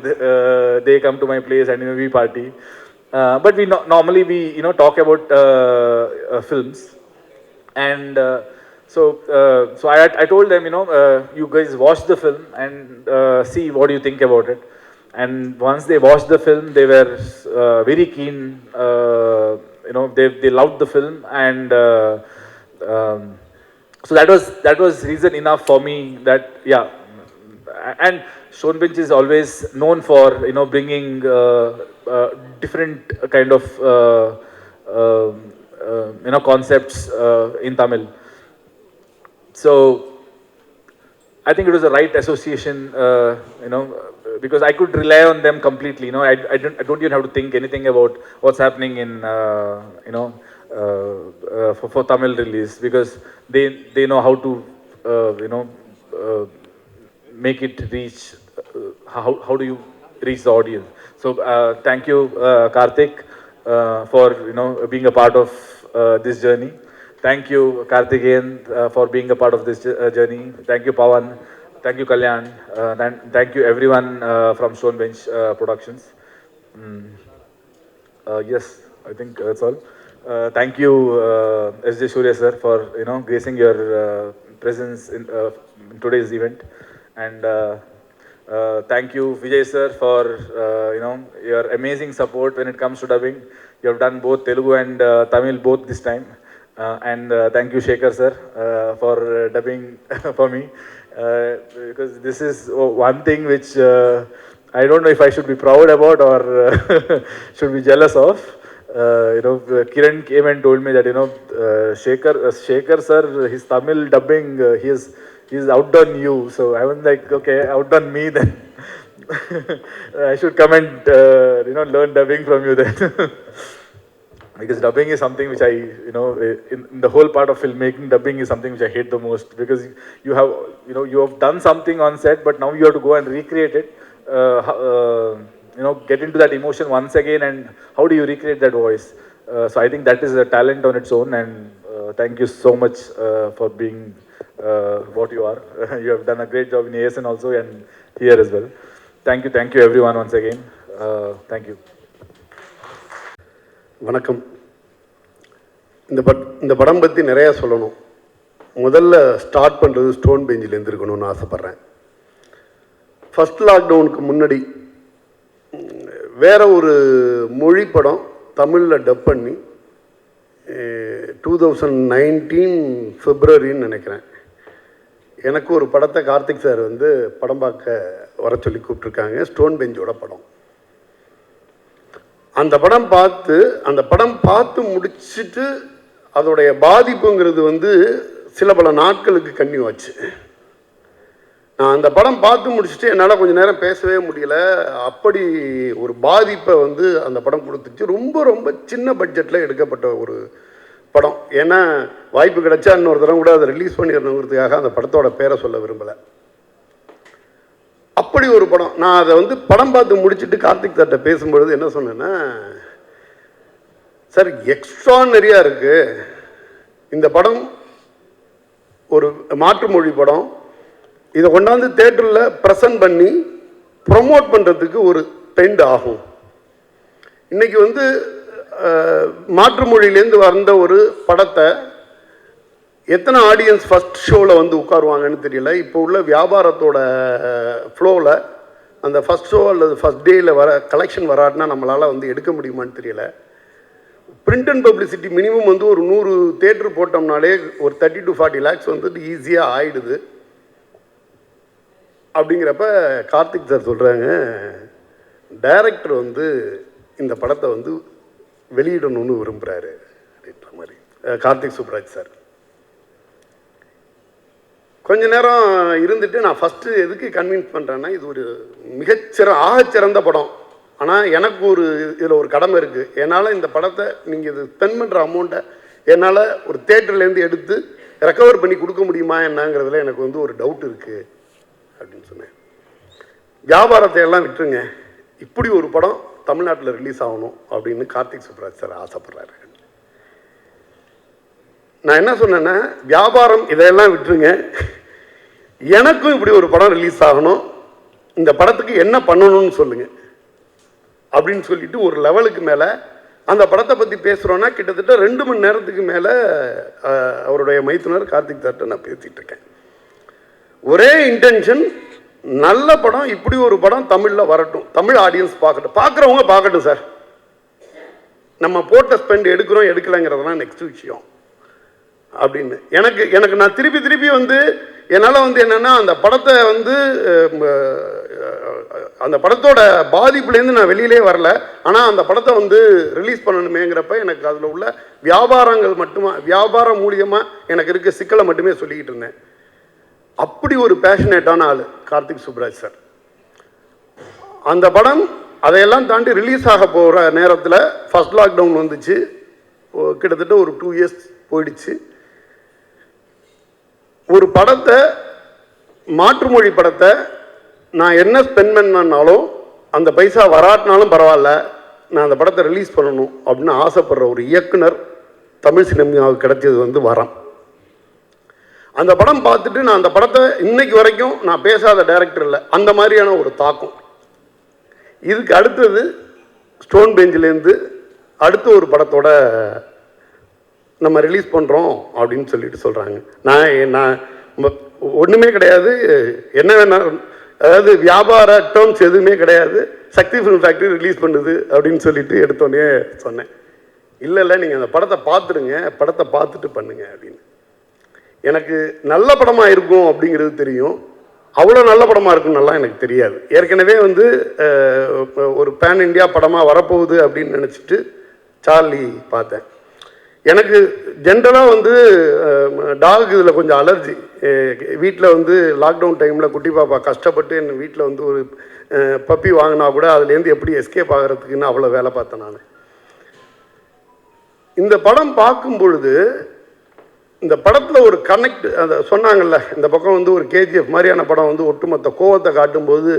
S13: they come to my place, and we party. But we normally we talk about films, and so I told them, you guys watch the film and see what you think about it. And once they watched the film, they were very keen. They loved the film, and so that was reason enough for me that yeah. And Stonebench is always known for bringing different kind of concepts in Tamil. So I think it was the right association, because I could rely on them completely. I don't even have to think anything about what's happening in for Tamil release, because they know how to make it reach. How do you reach the audience? So thank you, Karthik, for being a part of this journey. Thank you, Karthikeyan, for being a part of this journey. Thank you, Pawan. Thank you, Kalyan. And thank you, everyone from Stonebench Productions. Yes, I think that's all. Thank you, S.J. Surya sir, for gracing your presence in today's event. And Thank you, Vijay sir, for your amazing support when it comes to dubbing. You have done both Telugu and Tamil both this time. And thank you, Shekhar sir, for dubbing for me. Because this is one thing which I don't know if I should be proud about or should be jealous of. Kiran came and told me that Shekhar sir, his Tamil dubbing, he's outdone you. So I was like, okay, outdone me then. I should come and learn dubbing from you then. Because dubbing is something which in the whole part of filmmaking, dubbing is something which I hate the most, because you have done something on set, but now you have to go and recreate it. Get into that emotion once again, and how do you recreate that voice? So I think that is a talent on its own, and thank you so much for being what you are. You have done a great job in ASN also and here as well. Thank you everyone once again. Thank you.
S11: வணக்கம். இந்த படம் பற்றி நிறையா சொல்லணும். முதல்ல start பண்ணுறது stone பெஞ்சிலேருந்து இருக்கணும்னு ஆசைப்பட்றேன். ஃபஸ்ட் லாக்டவுனுக்கு முன்னாடி வேற ஒரு மொழி படம் தமிழில் டப் பண்ணி 2019 பிப்ரவரின்னு நினைக்கிறேன், எனக்கு ஒரு படத்தை கார்த்திக் சார் வந்து படம் பார்க்க வர சொல்லி கூப்பிட்ருக்காங்க. ஸ்டோன் பெஞ்சோட படம். அந்த படம் பார்த்து முடிச்சுட்டு அதோடைய பாதிப்புங்கிறது வந்து சில பல நாட்களுக்கு கன்னியூ ஆச்சு. நான் அந்த படம் பார்த்து முடிச்சுட்டு என்னால் கொஞ்சம் நேரம் பேசவே முடியல. அப்படி ஒரு பாதிப்பை வந்து அந்த படம் கொடுத்துச்சு. ரொம்ப ரொம்ப சின்ன பட்ஜெட்டில் எடுக்கப்பட்ட ஒரு படம். ஏன்னா வாய்ப்பு கிடைச்சா இன்னொரு தரம் கூட அதை ரிலீஸ் பண்ணிடணுங்கிறதுக்காக அந்த படத்தோட பேரை சொல்ல விரும்பலை. அப்படி ஒரு படம். நான் அதை வந்து படம் பார்த்து முடிச்சுட்டு கார்த்திக் சார்கிட்ட பேசும்பொழுது என்ன சொன்னேன்னா, சார் எக்ஸ்ட்ரானரியாக இருக்குது இந்த படம், ஒரு மாற்று மொழி படம். இதை கொண்டாந்து தேட்டரில் ப்ரெசன்ட் பண்ணி ப்ரொமோட் பண்ணுறதுக்கு ஒரு ட்ரெண்ட் ஆகும். இன்றைக்கி வந்து மாற்று மொழியிலேருந்து வந்த ஒரு படத்தை எத்தனை ஆடியன்ஸ் ஃபஸ்ட் ஷோவில் வந்து உட்காருவாங்கன்னு தெரியல. இப்போ உள்ள வியாபாரத்தோட ஃப்ளோவில் அந்த ஃபஸ்ட் ஷோ அல்லது ஃபஸ்ட் டேயில் வர கலெக்ஷன் வராட்டினா நம்மளால் வந்து எடுக்க முடியுமான்னு தெரியல. பிரிண்ட் அண்ட் பப்ளிசிட்டி மினிமம் வந்து ஒரு 100 தேட்டர் போட்டோம்னாலே ஒரு 30 to 40 lakhs வந்துட்டு ஈஸியாக ஆயிடுது. அப்படிங்கிறப்ப கார்த்திக் சார் சொல்கிறாங்க, டைரக்டர் வந்து இந்த படத்தை வந்து வெளியிடணும்னு விரும்புகிறாரு அப்படின்ற மாதிரி. கார்த்திக் சுப்ராஜ் சார் கொஞ்ச நேரம் இருந்துட்டு, நான் ஃபஸ்ட்டு எதுக்கு கன்வின்ஸ் பண்ணுறேன்னா, இது ஒரு ஆகச்சிறந்த படம். ஆனால் எனக்கு இதில் ஒரு கடமை இருக்குது. என்னால் இந்த படத்தை நீங்கள் இது ஸ்பெண்ட் பண்ணுற அமௌண்ட்டை என்னால் ஒரு தேட்டர்லேருந்து எடுத்து ரெக்கவர் பண்ணி கொடுக்க முடியுமா என்னங்கிறதுல எனக்கு வந்து ஒரு டவுட் இருக்குது அப்படின்னு சொன்னேன். வியாபாரத்தை எல்லாம் விட்டுருங்க, இப்படி ஒரு படம் தமிழ்நாட்டில் ரிலீஸ் ஆகணும் அப்படின்னு கார்த்திக் சுப்ராஜ் சார் ஆசைப்படுறாரு. நான் என்ன சொன்னேன்னா, வியாபாரம் இதையெல்லாம் விட்டுருங்க, எனக்கும் இப்படி ஒரு படம் ரிலீஸ் ஆகணும், இந்த படத்துக்கு என்ன பண்ணணும்னு சொல்லுங்கள் அப்படின்னு சொல்லிட்டு ஒரு லெவலுக்கு மேலே அந்த படத்தை பற்றி பேசுகிறோன்னா கிட்டத்தட்ட 2 மணி நேரத்துக்கு மேலே அவருடைய மைத்துனர் கார்த்திக் சார்ட்ட நான் பேசிகிட்டு இருக்கேன். ஒரே இன்டென்ஷன், நல்ல படம், இப்படி ஒரு படம் தமிழில் வரட்டும், தமிழ் ஆடியன்ஸ் பார்க்கட்டும், பார்க்குறவங்க பார்க்கட்டும் சார். நம்ம போட்ட ஸ்பெண்ட் எடுக்கிறோம் எடுக்கலைங்கிறதுலாம் நெக்ஸ்ட் விஷயம் அப்படின்னு எனக்கு நான் திருப்பி வந்து என்னால் வந்து என்னென்னா, அந்த படத்தை வந்து அந்த படத்தோட பாதிப்புலேருந்து நான் வெளியிலே வரல. ஆனால் அந்த படத்தை வந்து ரிலீஸ் பண்ணணுமேங்கிறப்ப எனக்கு அதில் உள்ள வியாபாரம் மூலியமாக எனக்கு இருக்க சிக்கலை மட்டுமே சொல்லிக்கிட்டு இருந்தேன். அப்படி ஒரு பேஷனேட்டான ஆள் கார்த்திக் சுப்ராஜ் சார். அந்த படம் அதையெல்லாம் தாண்டி ரிலீஸ் ஆக போகிற நேரத்தில் ஃபஸ்ட் லாக்டவுன் வந்துச்சு. கிட்டத்தட்ட ஒரு 2 years போயிடுச்சு. ஒரு படத்தை, மாற்றுமொழி படத்தை நான் என்ன ஸ்பெண்ட் பண்ணாலும் அந்த பைசா வராட்டினாலும் பரவாயில்ல, நான் அந்த படத்தை ரிலீஸ் பண்ணணும் அப்படின்னு ஆசைப்படுற ஒரு இயக்குனர் தமிழ் சினிமாவுக்கு கிடைச்சது வந்து வரம். அந்த படம் பார்த்துட்டு நான் அந்த படத்தை இன்னைக்கு வரைக்கும் நான் பேசாத டைரக்டர் இல்லை, அந்த மாதிரியான ஒரு தாக்கம். இதுக்கு அடுத்தது ஸ்டோன் பெஞ்சிலேருந்து அடுத்த ஒரு படத்தோட நம்ம ரிலீஸ் பண்ணுறோம் அப்படின்னு சொல்லிட்டு சொல்கிறாங்க. நான் ஒன்றுமே கிடையாது, என்ன வேணாலும் அதாவது வியாபார டேர்ம்ஸ் எதுவுமே கிடையாது, சக்தி ஃபிலிம் ஃபேக்ட்ரி ரிலீஸ் பண்ணுது அப்படின்னு சொல்லிட்டு எடுத்தோடனே சொன்னேன். இல்லை நீங்கள் அந்த படத்தை பார்த்துடுங்க, படத்தை பார்த்துட்டு பண்ணுங்க அப்படின்னு. எனக்கு நல்ல படமாக இருக்கும் அப்படிங்கிறது தெரியும், அவ்வளோ நல்ல படமாக இருக்குன்னெல்லாம் எனக்கு தெரியாது. ஏற்கனவே வந்து ஒரு பேன் இண்டியா படமாக வரப்போகுது அப்படின்னு நினச்சிட்டு சார்லி பார்த்தேன். எனக்கு ஜென்ரலாக வந்து டாக் இதில் கொஞ்சம் அலர்ஜி. வீட்டில் வந்து லாக்டவுன் டைமில் குட்டி பாப்பா கஷ்டப்பட்டு என் வீட்டில் வந்து ஒரு பப்பி வாங்கினா கூட அதுலேருந்து எப்படி எஸ்கேப் ஆகிறதுக்குன்னு அவ்வளோ வேலை பார்த்தேன் நான். இந்த படம் பார்க்கும் பொழுது இந்த படத்தில் ஒரு கனெக்ட், அதை சொன்னாங்கல்ல, இந்த பக்கம் வந்து ஒரு கேஜிஎஃப் மாதிரியான படம் வந்து ஒட்டுமொத்த கோவத்தை காட்டும்போது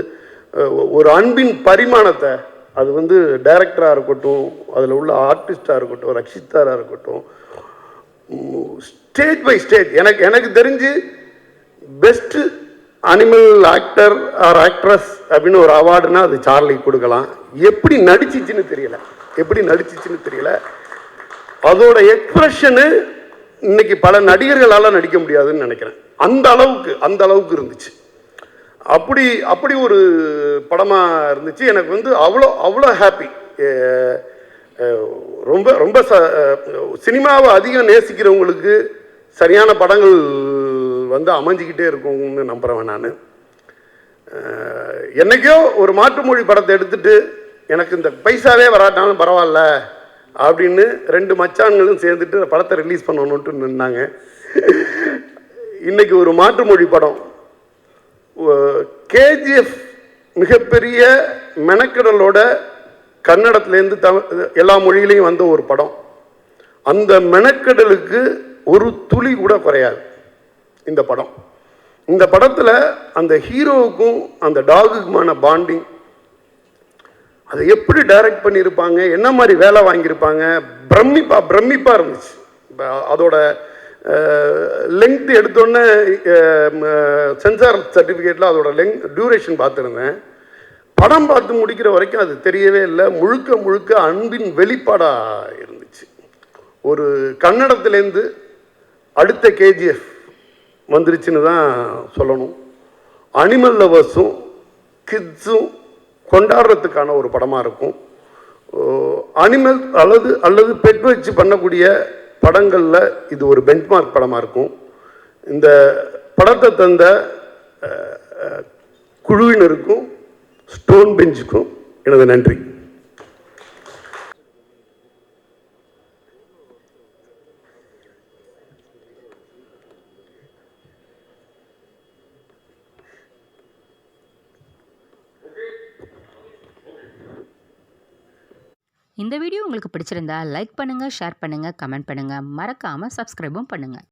S11: ஒரு அன்பின் பரிமாணத்தை, அது வந்து டைரக்டராக இருக்கட்டும், அதில் உள்ள ஆர்டிஸ்டாக இருக்கட்டும், ரக்ஷித்தாராக இருக்கட்டும், ஸ்டேஜ் பை ஸ்டேஜ் எனக்கு தெரிஞ்சு best animal actor or actress அப்படின்னு ஒரு அவார்டுனா அது சார்லி கொடுக்கலாம். எப்படி நடிச்சிச்சுன்னு தெரியல, அதோட எக்ஸ்பிரஷனு இன்னைக்கு பல நடிகர்களால் நடிக்க முடியாதுன்னு நினைக்கிறேன். அந்த அளவுக்கு இருந்துச்சு. அப்படி ஒரு படமாக இருந்துச்சு. எனக்கு வந்து அவ்வளோ ஹாப்பி. ரொம்ப சினிமாவை அதிகம் நேசிக்கிறவங்களுக்கு சரியான படங்கள் வந்து அமைஞ்சிக்கிட்டே இருக்கும்னு நம்புகிறவன் நான். என்னைக்கோ ஒரு மாற்று மொழி படத்தை எடுத்துட்டு எனக்கு இந்த பைசாவே வராட்டாலும் பரவாயில்ல அப்படின்னு 2 மச்சான்களும் சேர்ந்துட்டு படத்தை ரிலீஸ் பண்ணணுன்ட்டு நின்னாங்க. இன்னைக்கு ஒரு மாற்று மொழி படம், கேஜிஎஃப் மிகப்பெரிய மெனக்கடலோட கன்னடத்துலேருந்து எல்லா மொழியிலையும் வந்த ஒரு படம். அந்த மெனக்கடலுக்கு ஒரு துளி கூட குறையாது இந்த படத்தில் அந்த ஹீரோவுக்கும் அந்த டாகுக்குமான பாண்டிங், அதை எப்படி டைரக்ட் பண்ணியிருப்பாங்க, என்ன மாதிரி வேலை வாங்கியிருப்பாங்க, பிரமிப்பாக இருந்துச்சு. அதோட லெங்க்த் எடுத்தோன்னே சென்சார் சர்டிஃபிகேட்டில் அதோட டியூரேஷன் பார்த்துருந்தேன். படம் பார்த்து முடிக்கிற வரைக்கும் அது தெரியவே இல்லை. முழுக்க அன்பின் வெளிப்பாடாக இருந்துச்சு. ஒரு கன்னடத்துலேருந்து அடுத்த கேஜிஎஃப் வந்துருச்சுன்னு தான் சொல்லணும். அனிமல் லவர்ஸும் கிட்ஸும் கொண்டாடுறதுக்கான ஒரு படமாக இருக்கும். அனிமல் அல்லது பெட் வச்சு பண்ணக்கூடிய படங்களில் இது ஒரு பெஞ்ச்மார்க் படமாக இருக்கும். இந்த படத்தை தந்த குழுவினருக்கும் ஸ்டோன் பெஞ்சுக்கும் எனது நன்றி.
S14: இந்த வீடியோ உங்களுக்கு பிடிச்சிருந்தா லைக் பண்ணுங்க, ஷேர் பண்ணுங்க, கமெண்ட் பண்ணுங்க, மறக்காம சப்ஸ்கிரைபும் பண்ணுங்க.